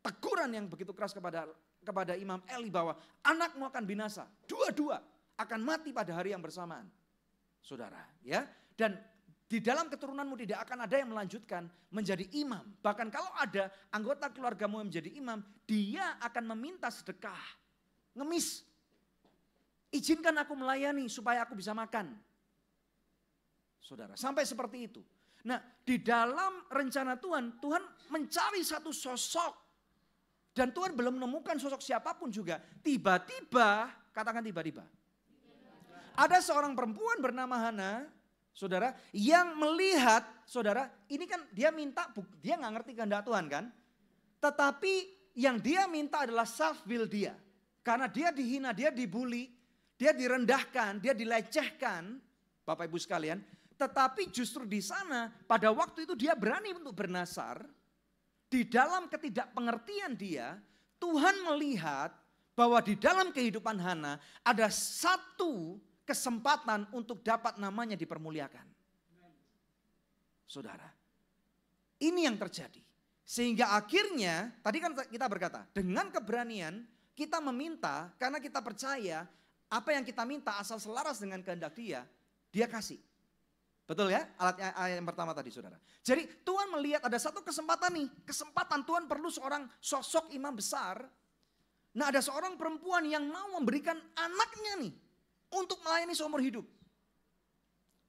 S1: teguran yang begitu keras kepada Imam Eli bahwa anakmu akan binasa, dua-dua akan mati pada hari yang bersamaan. Saudara ya, dan di dalam keturunanmu tidak akan ada yang melanjutkan menjadi imam. Bahkan kalau ada anggota keluargamu yang menjadi imam, dia akan meminta sedekah. Ngemis. Izinkan aku melayani supaya aku bisa makan. Saudara, sampai seperti itu. Nah, di dalam rencana Tuhan, Tuhan mencari satu sosok. Dan Tuhan belum menemukan sosok siapapun juga. Tiba-tiba, katakan tiba-tiba. Ada seorang perempuan bernama Hana, saudara, yang melihat, saudara, ini kan dia minta, dia gak ngerti kehendak Tuhan kan. Tetapi yang dia minta adalah self will dia. Karena dia dihina, dia dibully, dia direndahkan, dia dilecehkan, Bapak Ibu sekalian. Tetapi justru di sana pada waktu itu dia berani untuk bernasar. Di dalam ketidakpengertian dia, Tuhan melihat bahwa di dalam kehidupan Hana ada satu kesempatan untuk dapat namanya dipermuliakan. Saudara, ini yang terjadi. Sehingga akhirnya, tadi kan kita berkata, dengan keberanian kita meminta karena kita percaya apa yang kita minta asal selaras dengan kehendak dia, dia kasih. Betul ya? Ayat yang pertama tadi saudara. Jadi Tuhan melihat ada satu kesempatan nih. Kesempatan Tuhan perlu seorang sosok imam besar. Nah ada seorang perempuan yang mau memberikan anaknya nih. Untuk melayani seumur hidup.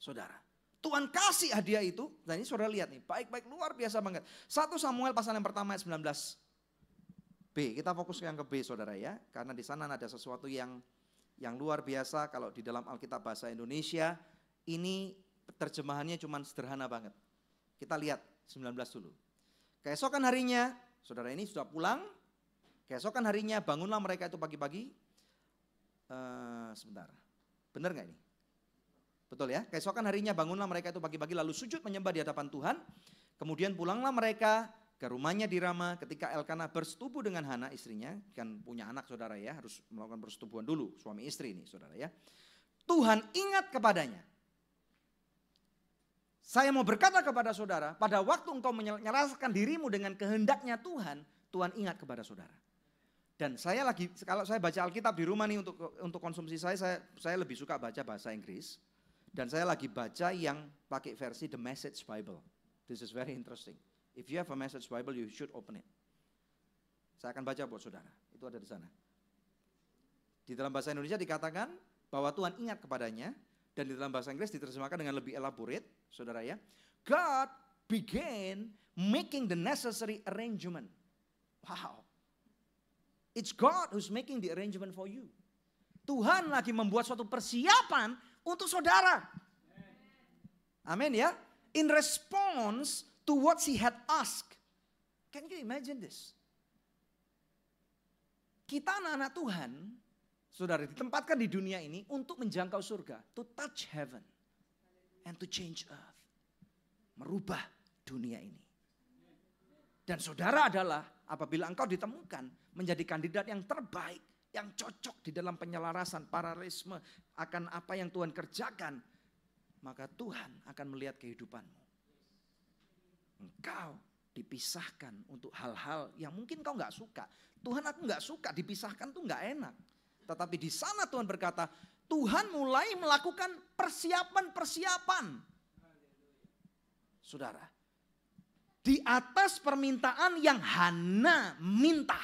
S1: Saudara. Tuhan kasih hadiah itu. Dan ini saudara lihat nih. Baik-baik luar biasa banget. 1 Samuel pasal yang pertama ayat 19b. Kita fokus yang ke B saudara ya. Karena di sana ada sesuatu yang luar biasa. Kalau di dalam Alkitab bahasa Indonesia. Ini terjemahannya cuma sederhana banget. Kita lihat 19 dulu. Keesokan harinya, saudara ini sudah pulang. Keesokan harinya bangunlah mereka itu pagi-pagi. Sebentar, benar gak ini? Betul ya? Keesokan harinya bangunlah mereka itu pagi-pagi lalu sujud menyembah di hadapan Tuhan. Kemudian pulanglah mereka ke rumahnya di Rama ketika Elkanah bersetubuh dengan Hana istrinya, kan punya anak saudara ya, harus melakukan persetubuhan dulu, suami istri ini saudara ya. Tuhan ingat kepadanya. Saya mau berkata kepada saudara, pada waktu engkau menyerahkan dirimu dengan kehendaknya Tuhan, Tuhan ingat kepada saudara. Dan saya lagi, kalau saya baca Alkitab di rumah nih untuk konsumsi saya lebih suka baca bahasa Inggris. Dan saya lagi baca yang pakai versi The Message Bible. This is very interesting. If you have a Message Bible, you should open it. Saya akan baca buat saudara, itu ada di sana. Di dalam bahasa Indonesia dikatakan bahwa Tuhan ingat kepadanya, dan di dalam bahasa Inggris diterjemahkan dengan lebih elaborate, saudara ya. God began making the necessary arrangement. Wow. It's God who's making the arrangement for you. Tuhan lagi membuat suatu persiapan untuk saudara. Amin ya. In response to what he had asked. Can you imagine this? Kita anak-anak Tuhan, saudara, ditempatkan di dunia ini untuk menjangkau surga. To touch heaven and to change earth. Merubah dunia ini. Dan saudara adalah apabila engkau ditemukan menjadi kandidat yang terbaik, yang cocok di dalam penyelarasan, paralelisme akan apa yang Tuhan kerjakan, maka Tuhan akan melihat kehidupanmu. Engkau dipisahkan untuk hal-hal yang mungkin kau gak suka. Tuhan, aku gak suka, dipisahkan tuh gak enak. Tetapi di sana Tuhan berkata, Tuhan mulai melakukan persiapan-persiapan. Saudara, di atas permintaan yang Hana minta.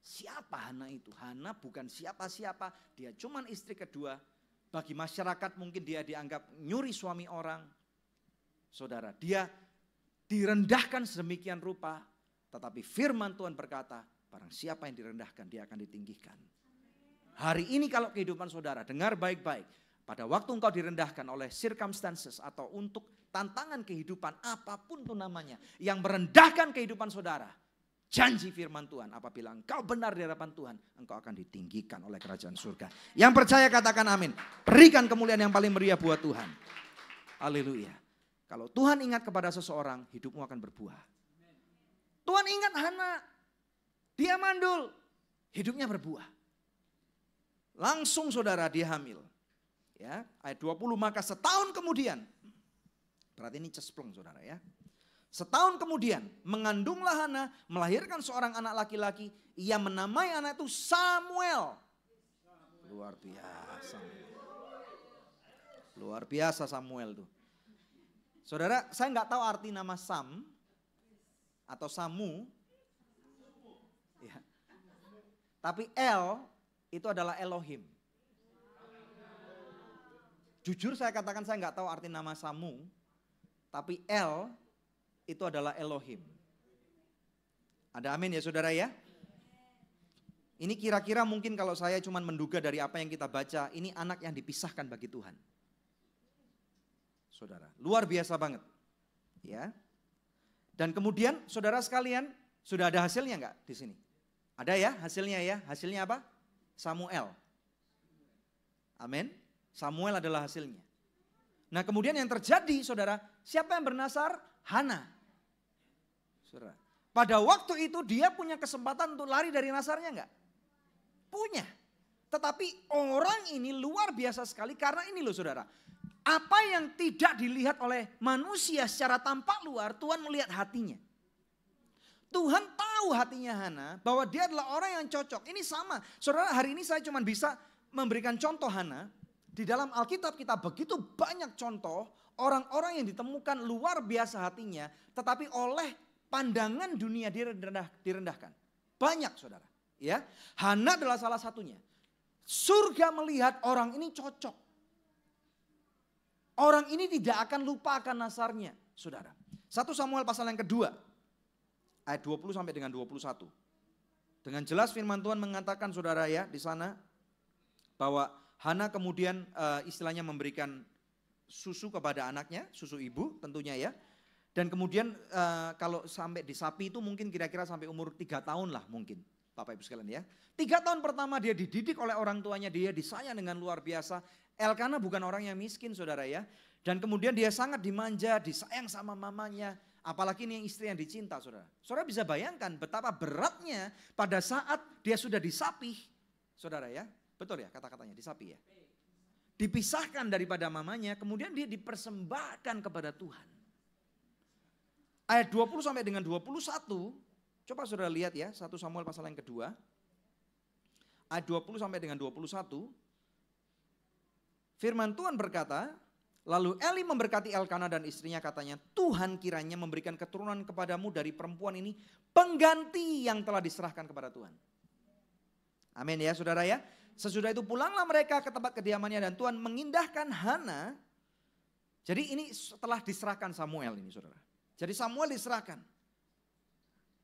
S1: Siapa Hana itu? Hana bukan siapa-siapa, dia cuman istri kedua. Bagi masyarakat mungkin dia dianggap nyuri suami orang. Saudara, dia direndahkan sedemikian rupa, tetapi firman Tuhan berkata, barang siapa yang direndahkan, dia akan ditinggikan. Hari ini kalau kehidupan saudara, dengar baik-baik, pada waktu engkau direndahkan oleh circumstances atau untuk tantangan kehidupan, apapun itu namanya, yang merendahkan kehidupan saudara, janji firman Tuhan, apabila engkau benar di hadapan Tuhan, engkau akan ditinggikan oleh kerajaan surga. Yang percaya katakan amin. Berikan kemuliaan yang paling meriah buat Tuhan. Haleluya. Kalau Tuhan ingat kepada seseorang, hidupmu akan berbuah. Tuhan ingat Hana, dia mandul, hidupnya berbuah. Langsung saudara dia hamil. Ya, ayat 20, maka setahun kemudian, berarti ini cesplung saudara ya. Setahun kemudian mengandunglah Hana, melahirkan seorang anak laki-laki, ia menamai anak itu Samuel. Luar biasa. Luar biasa Samuel tuh. Saudara, saya nggak tahu arti nama Sam atau Samu, ya. Tapi El itu adalah Elohim. Jujur saya katakan saya nggak tahu arti nama Samu, tapi El itu adalah Elohim. Ada amin ya saudara ya? Ini kira-kira mungkin kalau saya cuma menduga dari apa yang kita baca, ini anak yang dipisahkan bagi Tuhan. Saudara, luar biasa banget. Ya. Dan kemudian saudara sekalian, sudah ada hasilnya enggak di sini? Ada ya hasilnya ya? Hasilnya apa? Samuel. Amin. Samuel adalah hasilnya. Nah, kemudian yang terjadi saudara, siapa yang bernasar? Hana. Saudara, pada waktu itu dia punya kesempatan untuk lari dari nasarnya enggak? Punya. Tetapi orang ini luar biasa sekali karena ini loh saudara. Apa yang tidak dilihat oleh manusia secara tampak luar, Tuhan melihat hatinya. Tuhan tahu hatinya Hana bahwa dia adalah orang yang cocok. Ini sama. Saudara, hari ini saya cuma bisa memberikan contoh Hana. Di dalam Alkitab kita begitu banyak contoh orang-orang yang ditemukan luar biasa hatinya, tetapi oleh pandangan dunia direndahkan. Banyak saudara. Ya, Hana adalah salah satunya. Surga melihat orang ini cocok. Orang ini tidak akan lupa akan nasarnya, saudara. 1 Samuel pasal yang kedua, ayat 20 sampai dengan 21. Dengan jelas firman Tuhan mengatakan saudara ya di sana, bahwa Hana kemudian istilahnya memberikan susu kepada anaknya, susu ibu tentunya ya. Dan kemudian kalau sampai di sapi itu mungkin kira-kira sampai umur 3 tahun lah mungkin. Bapak Ibu sekalian ya. 3 tahun pertama dia dididik oleh orang tuanya, dia disayang dengan luar biasa. Elkanah bukan orang yang miskin saudara ya. Dan kemudian dia sangat dimanja, disayang sama mamanya. Apalagi ini yang istri yang dicinta, saudara. Saudara bisa bayangkan betapa beratnya pada saat dia sudah disapih. Saudara ya, betul ya kata-katanya, disapih ya. Dipisahkan daripada mamanya, kemudian dia dipersembahkan kepada Tuhan. Ayat 20 sampai dengan 21, coba saudara lihat ya, 1 Samuel pasal yang kedua. Ayat 20 sampai dengan 21. Firman Tuhan berkata, lalu Eli memberkati Elkana dan istrinya, katanya, Tuhan kiranya memberikan keturunan kepadamu dari perempuan ini pengganti yang telah diserahkan kepada Tuhan. Amin ya saudara ya. Sesudah itu pulanglah mereka ke tempat kediamannya dan Tuhan mengindahkan Hana. Jadi ini setelah diserahkan Samuel ini saudara. Jadi Samuel diserahkan.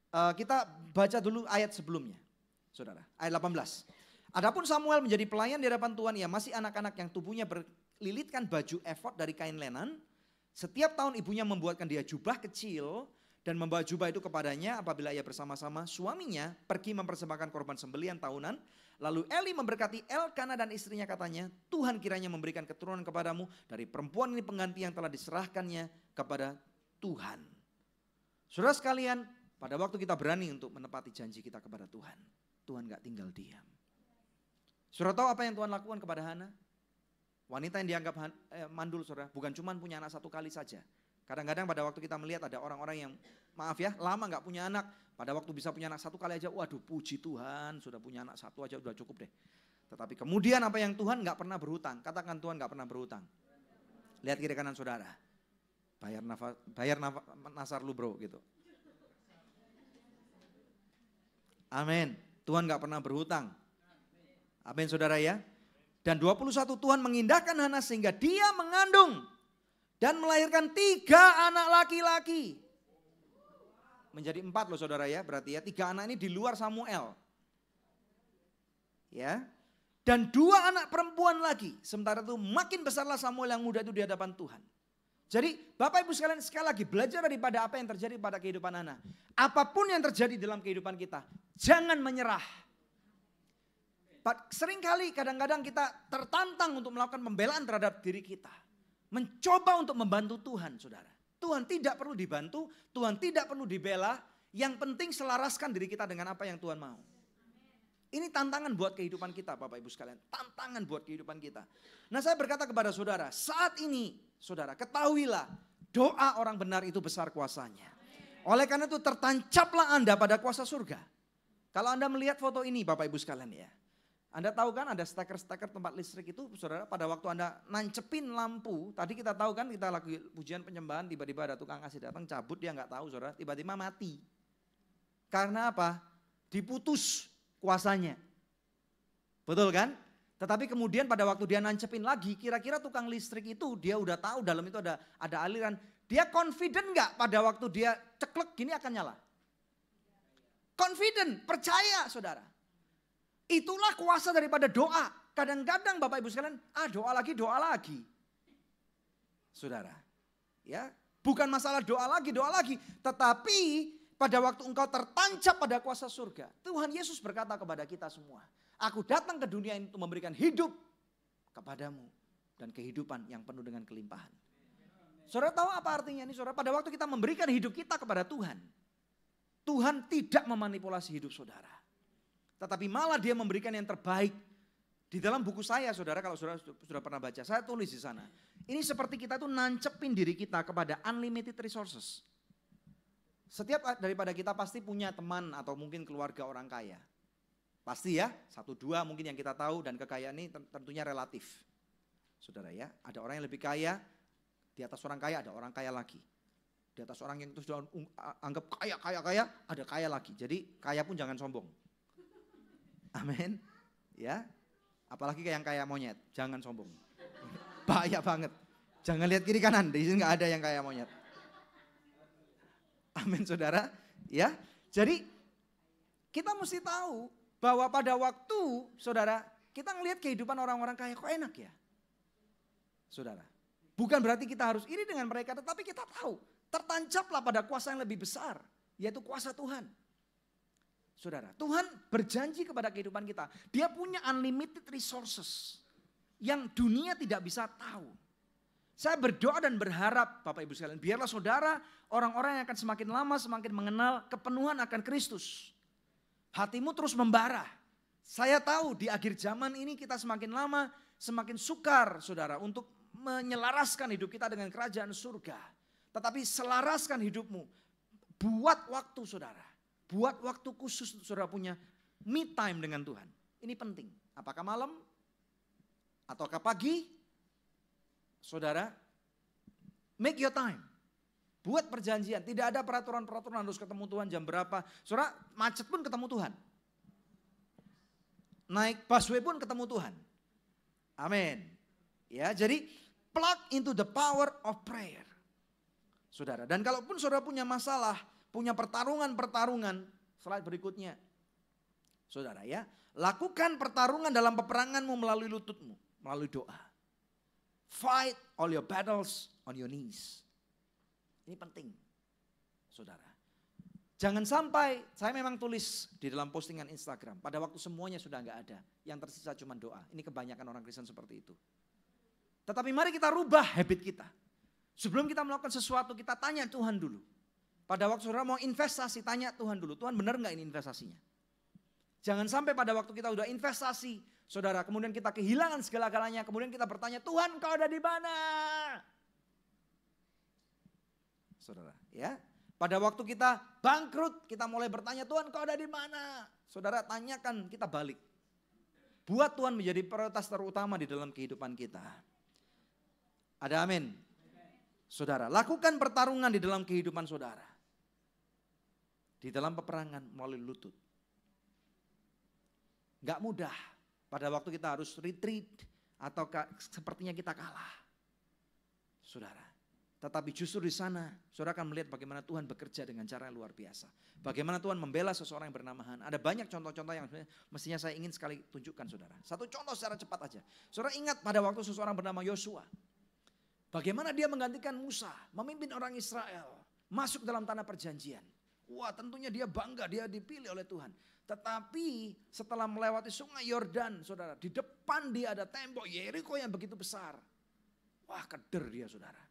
S1: Kita baca dulu ayat sebelumnya saudara. Ayat 18. Adapun Samuel menjadi pelayan di hadapan Tuhan, ia masih anak-anak yang tubuhnya berlilitkan baju efod dari kain lenan. Setiap tahun ibunya membuatkan dia jubah kecil dan membawa jubah itu kepadanya apabila ia bersama-sama suaminya pergi mempersembahkan korban sembelihan tahunan. Lalu Eli memberkati Elkana dan istrinya, katanya, Tuhan kiranya memberikan keturunan kepadamu dari perempuan ini pengganti yang telah diserahkannya kepada Tuhan. Saudara sekalian, pada waktu kita berani untuk menepati janji kita kepada Tuhan, Tuhan gak tinggal diam. Saudara tahu apa yang Tuhan lakukan kepada Hana? Wanita yang dianggap mandul saudara, bukan cuma punya anak satu kali saja. Kadang-kadang pada waktu kita melihat ada orang-orang yang, maaf ya, lama gak punya anak. Pada waktu bisa punya anak satu kali aja, waduh puji Tuhan, sudah punya anak satu aja udah cukup deh. Tetapi kemudian apa yang Tuhan gak pernah berhutang, katakan Tuhan gak pernah berhutang. Lihat kiri kanan saudara, bayar nasar lu bro gitu. Amin, Tuhan gak pernah berhutang. Amin saudara ya. Dan 21 Tuhan mengindahkan Hana sehingga dia mengandung dan melahirkan 3 anak laki-laki. Menjadi 4 loh saudara ya, berarti ya 3 anak ini di luar Samuel. Ya. Dan 2 anak perempuan lagi. Sementara itu makin besarlah Samuel yang muda itu di hadapan Tuhan. Jadi Bapak Ibu sekalian sekali lagi belajar daripada apa yang terjadi pada kehidupan Hana. Apapun yang terjadi dalam kehidupan kita, jangan menyerah. Seringkali kadang-kadang kita tertantang untuk melakukan pembelaan terhadap diri kita. Mencoba untuk membantu Tuhan saudara. Tuhan tidak perlu dibantu, Tuhan tidak perlu dibela. Yang penting selaraskan diri kita dengan apa yang Tuhan mau. Ini tantangan buat kehidupan kita Bapak Ibu sekalian. Tantangan buat kehidupan kita. Nah saya berkata kepada saudara, saat ini saudara ketahuilah doa orang benar itu besar kuasanya. Oleh karena itu tertancaplah Anda pada kuasa surga. Kalau Anda melihat foto ini Bapak Ibu sekalian ya. Anda tahu kan ada steker-steker tempat listrik itu saudara, pada waktu Anda nancepin lampu, tadi kita tahu kan kita lagi pujian penyembahan, tiba-tiba ada tukang kasih datang cabut, dia nggak tahu saudara, tiba-tiba mati. Karena apa? Diputus kuasanya. Betul kan? Tetapi kemudian pada waktu dia nancepin lagi, kira-kira tukang listrik itu dia udah tahu dalam itu ada aliran. Dia confident nggak pada waktu dia ceklek gini akan nyala? Confident, percaya saudara. Itulah kuasa daripada doa. Kadang-kadang Bapak Ibu sekalian, doa lagi. Saudara, ya, bukan masalah doa lagi. Tetapi pada waktu engkau tertancap pada kuasa surga, Tuhan Yesus berkata kepada kita semua, aku datang ke dunia ini untuk memberikan hidup kepadamu dan kehidupan yang penuh dengan kelimpahan. Saudara tahu apa artinya ini saudara? Pada waktu kita memberikan hidup kita kepada Tuhan, Tuhan tidak memanipulasi hidup saudara. Tetapi malah dia memberikan yang terbaik. Di dalam buku saya saudara, kalau saudara sudah pernah baca, saya tulis di sana. Ini seperti kita tuh nancepin diri kita kepada unlimited resources. Setiap daripada kita pasti punya teman atau mungkin keluarga orang kaya. Pasti ya, 1-2 mungkin yang kita tahu, dan kekayaan ini tentunya relatif. Saudara ya, ada orang yang lebih kaya, di atas orang kaya ada orang kaya lagi. Di atas orang yang itu sudah anggap kaya, ada kaya lagi. Jadi kaya pun jangan sombong. Amin. Ya. Apalagi kayak yang kayak monyet, jangan sombong. Bahaya banget. Jangan lihat kiri kanan, di sini nggak ada yang kayak monyet. Amin saudara. Ya. Jadi kita mesti tahu bahwa pada waktu saudara kita ngelihat kehidupan orang-orang kaya kok enak ya. Saudara. Bukan berarti kita harus iri dengan mereka, tetapi kita tahu tertancaplah pada kuasa yang lebih besar, yaitu kuasa Tuhan. Saudara, Tuhan berjanji kepada kehidupan kita. Dia punya unlimited resources yang dunia tidak bisa tahu. Saya berdoa dan berharap Bapak Ibu sekalian, biarlah saudara orang-orang yang akan semakin lama semakin mengenal kepenuhan akan Kristus. Hatimu terus membara. Saya tahu di akhir zaman ini kita semakin lama semakin sukar saudara untuk menyelaraskan hidup kita dengan kerajaan surga. Tetapi selaraskan hidupmu. Buat waktu saudara. Buat waktu khusus untuk saudara punya me time dengan Tuhan. Ini penting. Apakah malam? Ataukah pagi? Saudara, make your time. Buat perjanjian. Tidak ada peraturan-peraturan harus ketemu Tuhan jam berapa. Saudara, macet pun ketemu Tuhan. Naik busway pun ketemu Tuhan. Amin. Ya, jadi plug into the power of prayer. Saudara, dan kalaupun saudara punya masalah, punya pertarungan-pertarungan, slide berikutnya. Saudara ya, lakukan pertarungan dalam peperanganmu melalui lututmu, melalui doa. Fight all your battles on your knees. Ini penting, saudara. Jangan sampai, saya memang tulis di dalam postingan Instagram, pada waktu semuanya sudah nggak ada, yang tersisa cuma doa. Ini kebanyakan orang Kristen seperti itu. Tetapi mari kita rubah habit kita. Sebelum kita melakukan sesuatu, kita tanya Tuhan dulu. Pada waktu saudara mau investasi, tanya Tuhan dulu, Tuhan benar nggak ini investasinya? Jangan sampai pada waktu kita udah investasi, saudara, kemudian kita kehilangan segala-galanya, kemudian kita bertanya, Tuhan kau ada di mana? Saudara, ya. Pada waktu kita bangkrut, kita mulai bertanya, Tuhan kau ada di mana? Saudara, tanyakan, kita balik. Buat Tuhan menjadi prioritas terutama di dalam kehidupan kita. Ada amin? Saudara, lakukan pertarungan di dalam kehidupan saudara. Di dalam peperangan melalui lutut. Gak mudah. Pada waktu kita harus retreat atau sepertinya kita kalah. Saudara. Tetapi justru di sana saudara akan melihat bagaimana Tuhan bekerja dengan cara yang luar biasa. Bagaimana Tuhan membela seseorang yang bernama Hana. Ada banyak contoh-contoh yang mestinya saya ingin sekali tunjukkan saudara. Satu contoh secara cepat aja. Saudara ingat pada waktu seseorang bernama Yosua. Bagaimana dia menggantikan Musa, memimpin orang Israel. Masuk dalam tanah perjanjian. Wah tentunya dia bangga, dia dipilih oleh Tuhan. Tetapi setelah melewati sungai Yordan saudara. Di depan dia ada tembok Yeriko yang begitu besar. Wah keder dia saudara.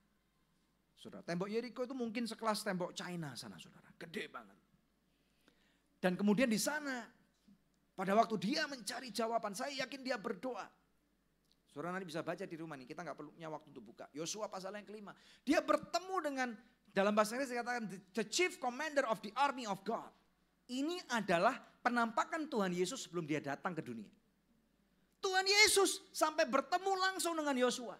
S1: Saudara, tembok Yeriko itu mungkin sekelas tembok China sana saudara, gede banget. Dan kemudian di sana, pada waktu dia mencari jawaban, saya yakin dia berdoa. Saudara nanti bisa baca di rumah nih, kita nggak perlu punya waktu untuk buka. Yosua pasal yang kelima, dia bertemu dengan, dalam bahasa Inggris dikatakan the chief commander of the army of God. Ini adalah penampakan Tuhan Yesus sebelum dia datang ke dunia. Tuhan Yesus sampai bertemu langsung dengan Yosua.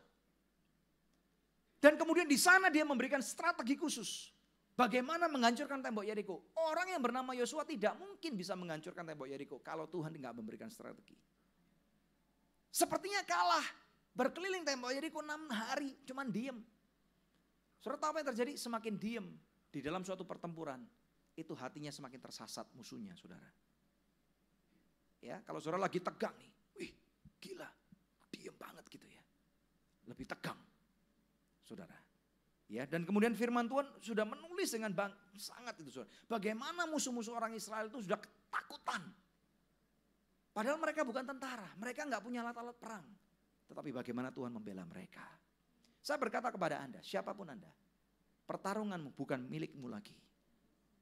S1: Dan kemudian di sana dia memberikan strategi khusus. Bagaimana menghancurkan tembok Yeriko. Orang yang bernama Yosua tidak mungkin bisa menghancurkan tembok Yeriko kalau Tuhan tidak memberikan strategi. Sepertinya kalah. Berkeliling tembok Yeriko 6 hari cuman diem. Saudara tahu apa yang terjadi? Semakin diem di dalam suatu pertempuran. Itu hatinya semakin tersasat musuhnya saudara. Ya, kalau saudara lagi tegang nih. Wih gila. Diem banget gitu ya. Lebih tegang. Saudara, ya dan kemudian firman Tuhan sudah menulis dengan sangat itu saudara. Bagaimana musuh-musuh orang Israel itu sudah ketakutan. Padahal mereka bukan tentara, mereka nggak punya alat-alat perang. Tetapi bagaimana Tuhan membela mereka. Saya berkata kepada Anda, siapapun Anda, pertarunganmu bukan milikmu lagi.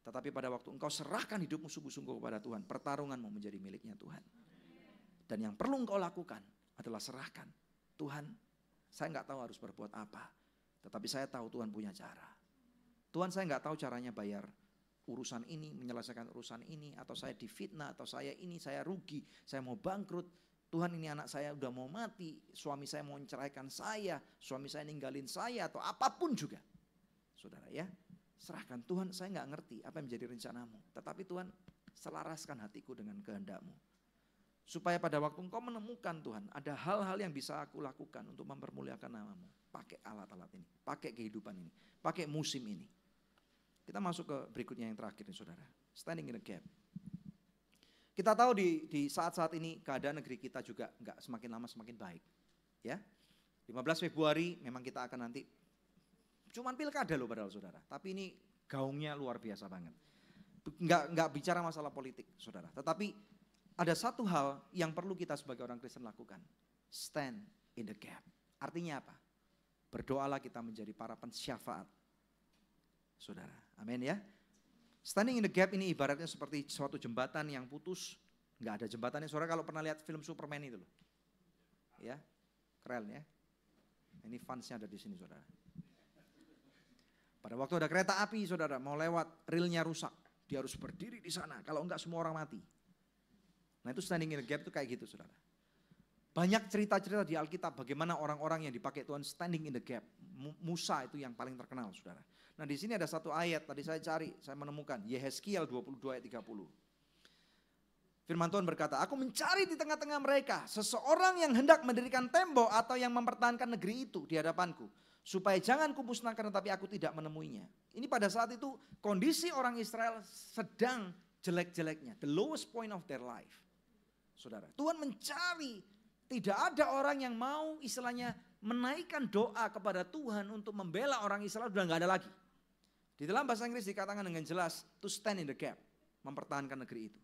S1: Tetapi pada waktu engkau serahkan hidupmu sungguh-sungguh kepada Tuhan, pertarunganmu menjadi miliknya Tuhan. Dan yang perlu engkau lakukan adalah serahkan. Tuhan, saya nggak tahu harus berbuat apa. Tetapi saya tahu Tuhan punya cara. Tuhan saya nggak tahu caranya bayar urusan ini, menyelesaikan urusan ini, atau saya difitnah, atau saya ini, saya rugi, saya mau bangkrut. Tuhan ini anak saya udah mau mati, suami saya mau menceraikan saya, suami saya ninggalin saya, atau apapun juga. Saudara ya, serahkan Tuhan saya nggak ngerti apa yang menjadi rencanamu. Tetapi Tuhan selaraskan hatiku dengan kehendakmu. Supaya pada waktu engkau menemukan Tuhan, ada hal-hal yang bisa aku lakukan untuk mempermuliakan namamu. Pakai alat-alat ini, pakai kehidupan ini, pakai musim ini. Kita masuk ke berikutnya yang terakhir nih saudara. Standing in the gap. Kita tahu di saat-saat ini keadaan negeri kita juga nggak semakin lama semakin baik. Ya, 15 Februari memang kita akan nanti, cuman pilkada loh padahal saudara. Tapi ini gaungnya luar biasa banget. Nggak bicara masalah politik saudara. Tetapi ada satu hal yang perlu kita sebagai orang Kristen lakukan. Stand in the gap. Artinya apa? Berdoalah kita menjadi para pensyafaat. Saudara, amin ya. Standing in the gap ini ibaratnya seperti suatu jembatan yang putus. Nggak ada jembatannya. Saudara kalau pernah lihat film Superman itu loh. Ya, keren ya. Ini fansnya ada di sini saudara. Pada waktu ada kereta api saudara mau lewat, relnya rusak. Dia harus berdiri di sana, kalau enggak semua orang mati. Nah itu standing in the gap itu kayak gitu saudara. Banyak cerita-cerita di Alkitab bagaimana orang-orang yang dipakai Tuhan standing in the gap. Musa itu yang paling terkenal saudara. Nah di sini ada satu ayat, tadi saya cari, saya menemukan. Yehezkiel 22 ayat 30. Firman Tuhan berkata, aku mencari di tengah-tengah mereka seseorang yang hendak mendirikan tembok atau yang mempertahankan negeri itu di hadapanku. Supaya jangan kumusnahkan tetapi aku tidak menemuinya. Ini pada saat itu kondisi orang Israel sedang jelek-jeleknya. The lowest point of their life. Saudara, Tuhan mencari, tidak ada orang yang mau istilahnya menaikkan doa kepada Tuhan untuk membela orang Israel, sudah nggak ada lagi. Di dalam bahasa Inggris dikatakan dengan jelas, to stand in the gap, mempertahankan negeri itu.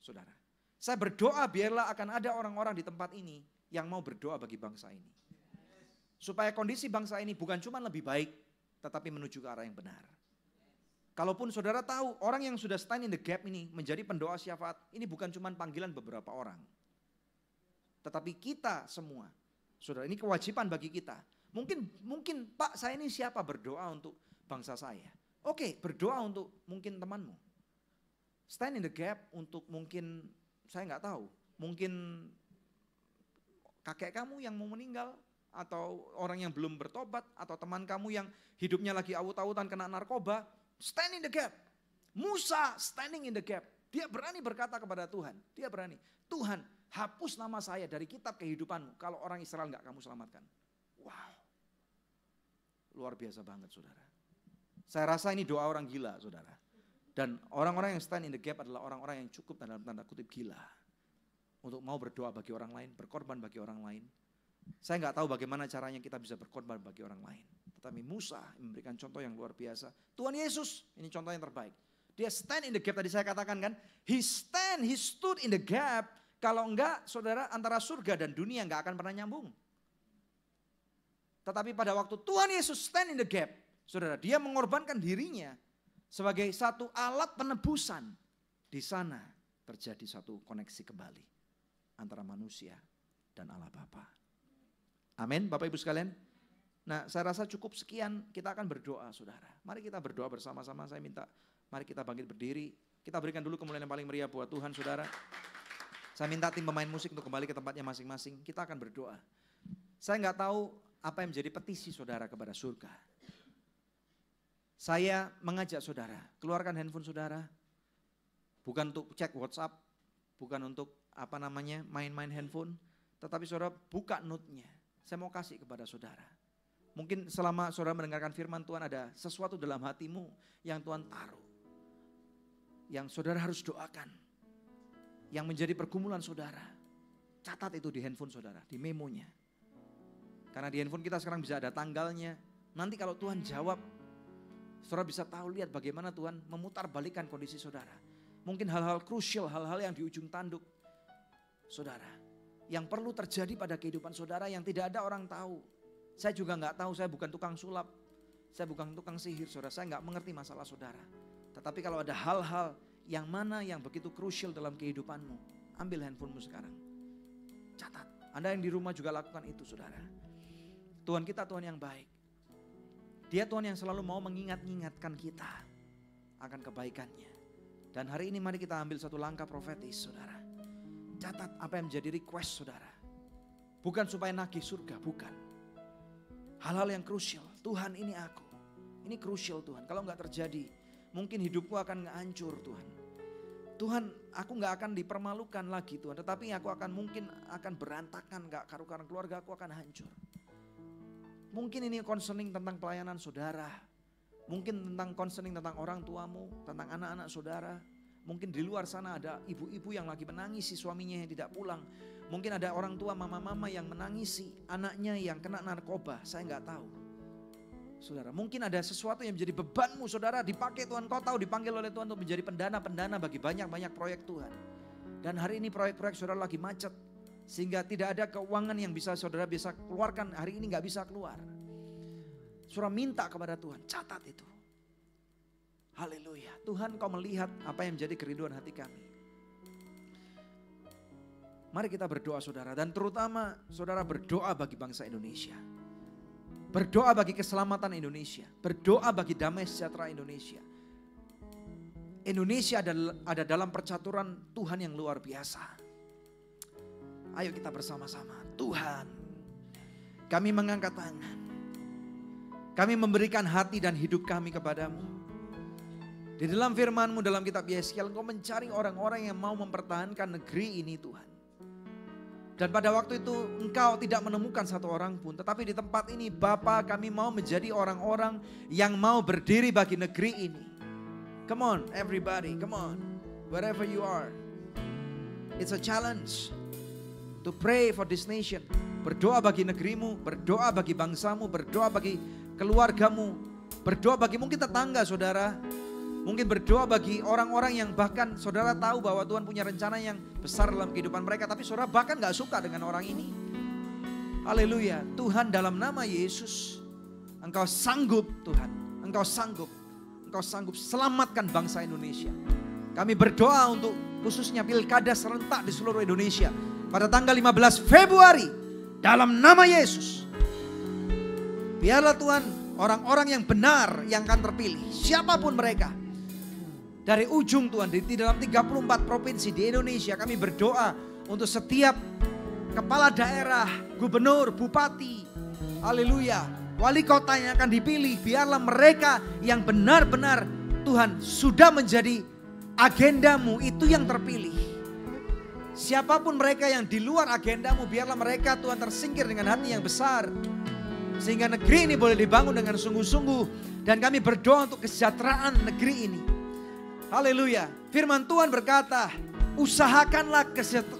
S1: Saudara, saya berdoa biarlah akan ada orang-orang di tempat ini yang mau berdoa bagi bangsa ini. Supaya kondisi bangsa ini bukan cuma lebih baik, tetapi menuju ke arah yang benar. Kalaupun saudara tahu orang yang sudah stand in the gap ini menjadi pendoa syafaat, ini bukan cuma panggilan beberapa orang. Tetapi kita semua, saudara, ini kewajiban bagi kita. Mungkin Pak, saya ini siapa berdoa untuk bangsa saya? Oke, berdoa untuk mungkin temanmu. Stand in the gap untuk mungkin, saya nggak tahu, mungkin kakek kamu yang mau meninggal, atau orang yang belum bertobat, atau teman kamu yang hidupnya lagi awut-awutan kena narkoba. Stand in the gap. Musa standing in the gap. Dia berani berkata kepada Tuhan, dia berani, Tuhan hapus nama saya dari kitab kehidupanmu kalau orang Israel nggak kamu selamatkan. Wow, luar biasa banget saudara. Saya rasa ini doa orang gila saudara. Dan orang-orang yang stand in the gap adalah orang-orang yang cukup dalam tanda kutip gila. Untuk mau berdoa bagi orang lain, berkorban bagi orang lain. Saya nggak tahu bagaimana caranya kita bisa berkorban bagi orang lain. Tetapi Musa memberikan contoh yang luar biasa. Tuhan Yesus, ini contoh yang terbaik. Dia stand in the gap, tadi saya katakan kan. He stood in the gap. Kalau enggak, saudara, antara surga dan dunia enggak akan pernah nyambung. Tetapi pada waktu Tuhan Yesus stand in the gap, saudara, dia mengorbankan dirinya sebagai satu alat penebusan. Di sana terjadi satu koneksi kembali antara manusia dan Allah Bapa. Amin, Bapak Ibu sekalian. Nah, saya rasa cukup sekian, kita akan berdoa saudara. Mari kita berdoa bersama-sama, saya minta mari kita bangkit berdiri. Kita berikan dulu kemuliaan yang paling meriah buat Tuhan saudara. Saya minta tim pemain musik untuk kembali ke tempatnya masing-masing. Kita akan berdoa. Saya nggak tahu apa yang menjadi petisi saudara kepada surga. Saya mengajak saudara, keluarkan handphone saudara. Bukan untuk cek WhatsApp, bukan untuk main-main handphone. Tetapi saudara buka note-nya. Saya mau kasih kepada saudara. Mungkin selama saudara mendengarkan firman Tuhan ada sesuatu dalam hatimu yang Tuhan taruh. Yang saudara harus doakan. Yang menjadi pergumulan saudara. Catat itu di handphone saudara, di memonya. Karena di handphone kita sekarang bisa ada tanggalnya. Nanti kalau Tuhan jawab, saudara bisa tahu lihat bagaimana Tuhan memutar balikan kondisi saudara. Mungkin hal-hal krusial, hal-hal yang di ujung tanduk. Saudara, yang perlu terjadi pada kehidupan saudara yang tidak ada orang tahu. Saya juga nggak tahu, saya bukan tukang sulap. Saya bukan tukang sihir saudara, saya nggak mengerti masalah saudara. Tetapi kalau ada hal-hal yang mana yang begitu krusial dalam kehidupanmu, ambil handphonemu sekarang. Catat, Anda yang di rumah juga lakukan itu saudara. Tuhan kita Tuhan yang baik. Dia Tuhan yang selalu mau mengingat-ingatkan kita akan kebaikannya. Dan hari ini mari kita ambil satu langkah profetis saudara. Catat apa yang menjadi request saudara. Bukan supaya nagih surga, bukan. Hal-hal yang krusial. Tuhan ini aku. Ini krusial Tuhan. Kalau enggak terjadi, mungkin hidupku akan hancur Tuhan. Tuhan, aku enggak akan dipermalukan lagi Tuhan. Tetapi aku mungkin akan berantakan, enggak karu-karuan, keluarga aku akan hancur. Mungkin ini concerning tentang pelayanan saudara. Mungkin tentang concerning tentang orang tuamu, tentang anak-anak saudara. Mungkin di luar sana ada ibu-ibu yang lagi menangisi suaminya yang tidak pulang. Mungkin ada orang tua mama-mama yang menangisi anaknya yang kena narkoba. Saya nggak tahu. Saudara, mungkin ada sesuatu yang menjadi bebanmu saudara. Dipakai Tuhan, kau tahu dipanggil oleh Tuhan untuk menjadi pendana-pendana bagi banyak-banyak proyek Tuhan. Dan hari ini proyek-proyek saudara lagi macet. Sehingga tidak ada keuangan yang bisa saudara bisa keluarkan. Hari ini nggak bisa keluar. Saudara minta kepada Tuhan, catat itu. Haleluya. Tuhan, Kau melihat apa yang menjadi kerinduan hati kami. Mari kita berdoa saudara. Dan terutama saudara berdoa bagi bangsa Indonesia. Berdoa bagi keselamatan Indonesia. Berdoa bagi damai sejahtera Indonesia. Indonesia ada dalam percaturan Tuhan yang luar biasa. Ayo kita bersama-sama. Tuhan, kami mengangkat tangan. Kami memberikan hati dan hidup kami kepadamu. Di dalam firman-Mu dalam kitab Yeskiel, Engkau mencari orang-orang yang mau mempertahankan negeri ini Tuhan. Dan pada waktu itu Engkau tidak menemukan satu orang pun. Tetapi di tempat ini Bapa, kami mau menjadi orang-orang yang mau berdiri bagi negeri ini. Come on everybody, come on. Wherever you are. It's a challenge to pray for this nation. Berdoa bagi negerimu, berdoa bagi bangsamu, berdoa bagi keluargamu. Berdoa bagi mungkin tetangga saudara. Mungkin berdoa bagi orang-orang yang bahkan saudara tahu bahwa Tuhan punya rencana yang besar dalam kehidupan mereka. Tapi saudara bahkan gak suka dengan orang ini. Haleluya. Tuhan dalam nama Yesus. Engkau sanggup Tuhan. Engkau sanggup. Engkau sanggup selamatkan bangsa Indonesia. Kami berdoa untuk khususnya pilkada serentak di seluruh Indonesia. Pada tanggal 15 Februari. Dalam nama Yesus. Biarlah Tuhan orang-orang yang benar yang akan terpilih. Siapapun mereka. Dari ujung Tuhan, di dalam 34 provinsi di Indonesia kami berdoa untuk setiap kepala daerah, gubernur, bupati, haleluya, wali kota yang akan dipilih. Biarlah mereka yang benar-benar Tuhan sudah menjadi agendamu itu yang terpilih. Siapapun mereka yang di luar agendamu, biarlah mereka Tuhan tersingkir dengan hati yang besar. Sehingga negeri ini boleh dibangun dengan sungguh-sungguh. Dan kami berdoa untuk kesejahteraan negeri ini. Haleluya. Firman Tuhan berkata, usahakanlah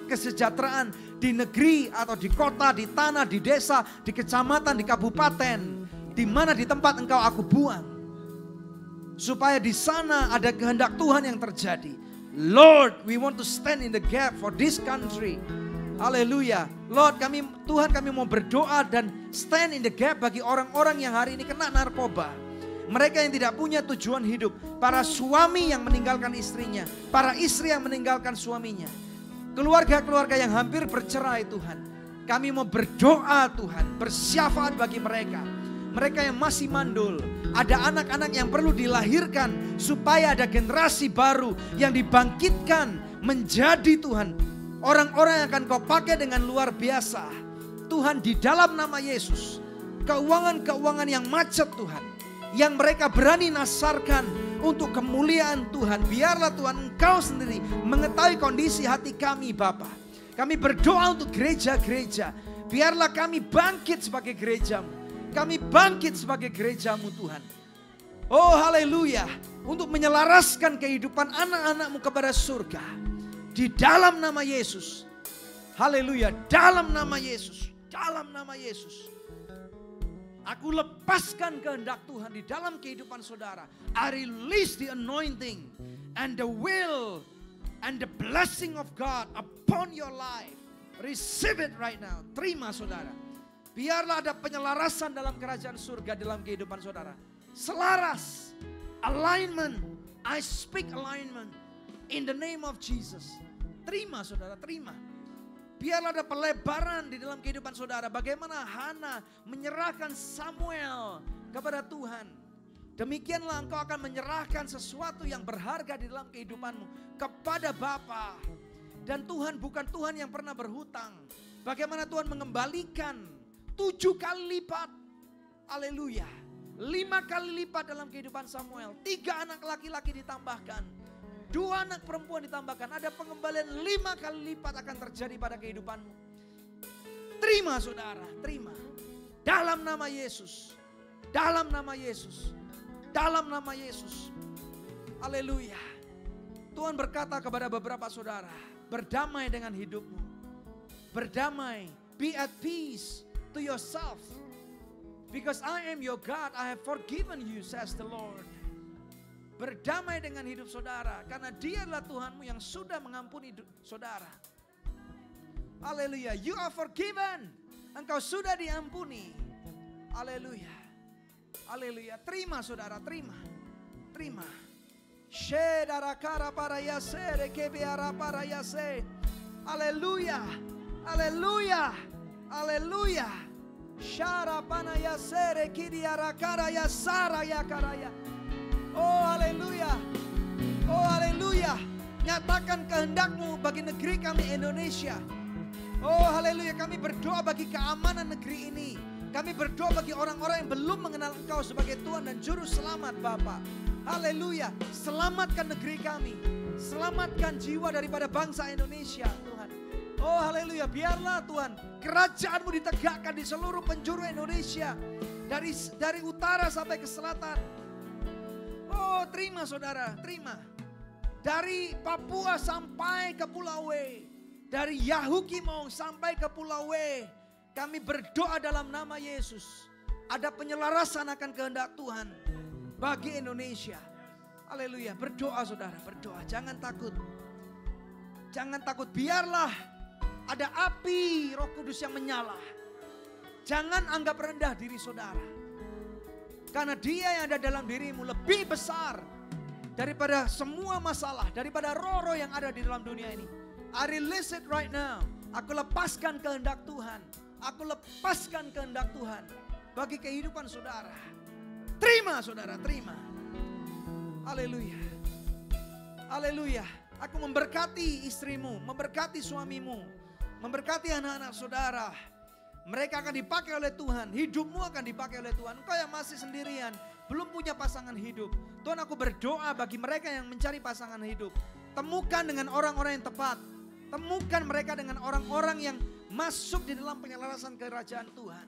S1: kesejahteraan di negeri atau di kota, di tanah, di desa, di kecamatan, di kabupaten, di mana di tempat engkau aku buang. Supaya di sana ada kehendak Tuhan yang terjadi. Lord, we want to stand in the gap for this country. Haleluya. Lord, Tuhan kami mau berdoa dan stand in the gap bagi orang-orang yang hari ini kena narkoba. Mereka yang tidak punya tujuan hidup. Para suami yang meninggalkan istrinya. Para istri yang meninggalkan suaminya. Keluarga-keluarga yang hampir bercerai Tuhan. Kami mau berdoa Tuhan. Bersyafaat bagi mereka. Mereka yang masih mandul. Ada anak-anak yang perlu dilahirkan. Supaya ada generasi baru yang dibangkitkan. Menjadi Tuhan. Orang-orang yang akan kau pakai dengan luar biasa. Tuhan di dalam nama Yesus. Keuangan-keuangan yang macet Tuhan. Yang mereka berani nasarkan untuk kemuliaan Tuhan. Biarlah Tuhan Engkau sendiri mengetahui kondisi hati kami Bapa. Kami berdoa untuk gereja-gereja. Biarlah kami bangkit sebagai gerejamu. Kami bangkit sebagai gerejamu Tuhan. Oh haleluya. Untuk menyelaraskan kehidupan anak-anakmu kepada surga. Di dalam nama Yesus. Haleluya. Dalam nama Yesus. Dalam nama Yesus. Aku lepaskan kehendak Tuhan di dalam kehidupan saudara. I release the anointing and the will and the blessing of God upon your life. Receive it right now. Terima saudara. Biarlah ada penyelarasan dalam kerajaan surga dalam kehidupan saudara. Selaras. Alignment. I speak alignment. In the name of Jesus. Terima saudara, terima. Biarlah ada pelebaran di dalam kehidupan saudara. Bagaimana Hana menyerahkan Samuel kepada Tuhan. Demikianlah engkau akan menyerahkan sesuatu yang berharga di dalam kehidupanmu kepada Bapa. Dan Tuhan bukan Tuhan yang pernah berhutang. Bagaimana Tuhan mengembalikan 7 kali lipat. Haleluya. 5 kali lipat dalam kehidupan Samuel. 3 anak laki-laki ditambahkan. 2 anak perempuan ditambahkan. Ada pengembalian 5 kali lipat akan terjadi pada kehidupanmu. Terima saudara, terima. Dalam nama Yesus. Dalam nama Yesus. Dalam nama Yesus. Haleluya. Tuhan berkata kepada beberapa saudara. Berdamai dengan hidupmu. Berdamai. Be at peace to yourself. Because I am your God. I have forgiven you, says the Lord. Berdamai dengan hidup saudara. Karena Dia adalah Tuhanmu yang sudah mengampuni saudara. Haleluya. You are forgiven. Engkau sudah diampuni. Haleluya.
S2: Haleluya. Terima saudara, terima. Terima. Shedarakara para yase, kebiara para yase. Haleluya. Haleluya. Haleluya. Sharapana yase, kidiarakara yasara yakaraya. Oh haleluya. Oh haleluya. Nyatakan kehendak-Mu bagi negeri kami Indonesia. Oh haleluya, kami berdoa bagi keamanan negeri ini. Kami berdoa bagi orang-orang yang belum mengenal Engkau sebagai Tuhan dan Juru Selamat Bapa. Haleluya, selamatkan negeri kami. Selamatkan jiwa daripada bangsa Indonesia Tuhan. Oh haleluya, biarlah Tuhan kerajaan-Mu ditegakkan di seluruh penjuru Indonesia. Dari utara sampai ke selatan. Oh terima saudara, terima. Dari Papua sampai ke Pulau W. Dari Yahukimo sampai ke Pulau W. Kami berdoa dalam nama Yesus. Ada penyelarasan akan kehendak Tuhan bagi Indonesia. Haleluya. Berdoa saudara, berdoa. Jangan takut. Jangan takut. Biarlah ada api Roh Kudus yang menyala. Jangan anggap rendah diri saudara. Karena Dia yang ada dalam dirimu lebih besar daripada semua masalah, daripada roh-roh yang ada di dalam dunia ini. I release it right now. Aku lepaskan kehendak Tuhan. Aku lepaskan kehendak Tuhan bagi kehidupan saudara. Terima saudara, terima. Haleluya. Haleluya. Aku memberkati istrimu, memberkati suamimu, memberkati anak-anak saudara. Mereka akan dipakai oleh Tuhan. Hidupmu akan dipakai oleh Tuhan. Engkau yang masih sendirian, belum punya pasangan hidup. Tuhan, aku berdoa bagi mereka yang mencari pasangan hidup. Temukan dengan orang-orang yang tepat. Temukan mereka dengan orang-orang yang masuk di dalam penyelarasan kerajaan Tuhan.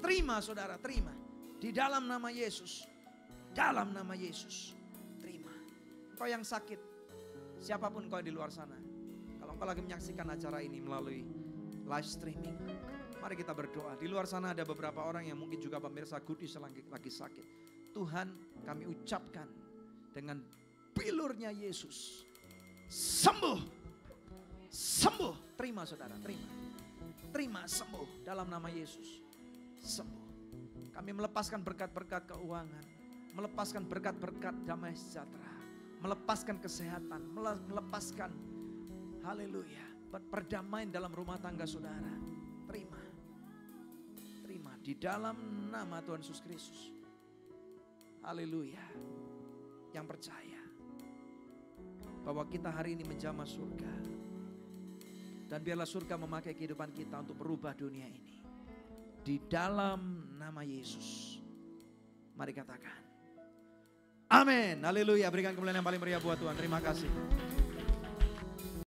S2: Terima saudara, terima. Di dalam nama Yesus. Dalam nama Yesus. Terima. Engkau yang sakit, siapapun kau di luar sana. Kalau engkau lagi menyaksikan acara ini melalui live streaming, mari kita berdoa. Di luar sana ada beberapa orang yang mungkin juga pemirsa Good News lagi sakit. Tuhan, kami ucapkan dengan bilurnya Yesus, sembuh. Sembuh. Terima saudara, terima. Terima, sembuh dalam nama Yesus. Sembuh. Kami melepaskan berkat-berkat keuangan, melepaskan berkat-berkat damai sejahtera, melepaskan kesehatan, melepaskan haleluya, perdamaian dalam rumah tangga saudara. Terima. Terima di dalam nama Tuhan Yesus Kristus. Haleluya. Yang percaya bahwa kita hari ini menjamah surga. Dan biarlah surga memakai kehidupan kita untuk merubah dunia ini. Di dalam nama Yesus. Mari katakan. Amin. Haleluya. Berikan kemuliaan yang paling meriah buat Tuhan. Terima kasih.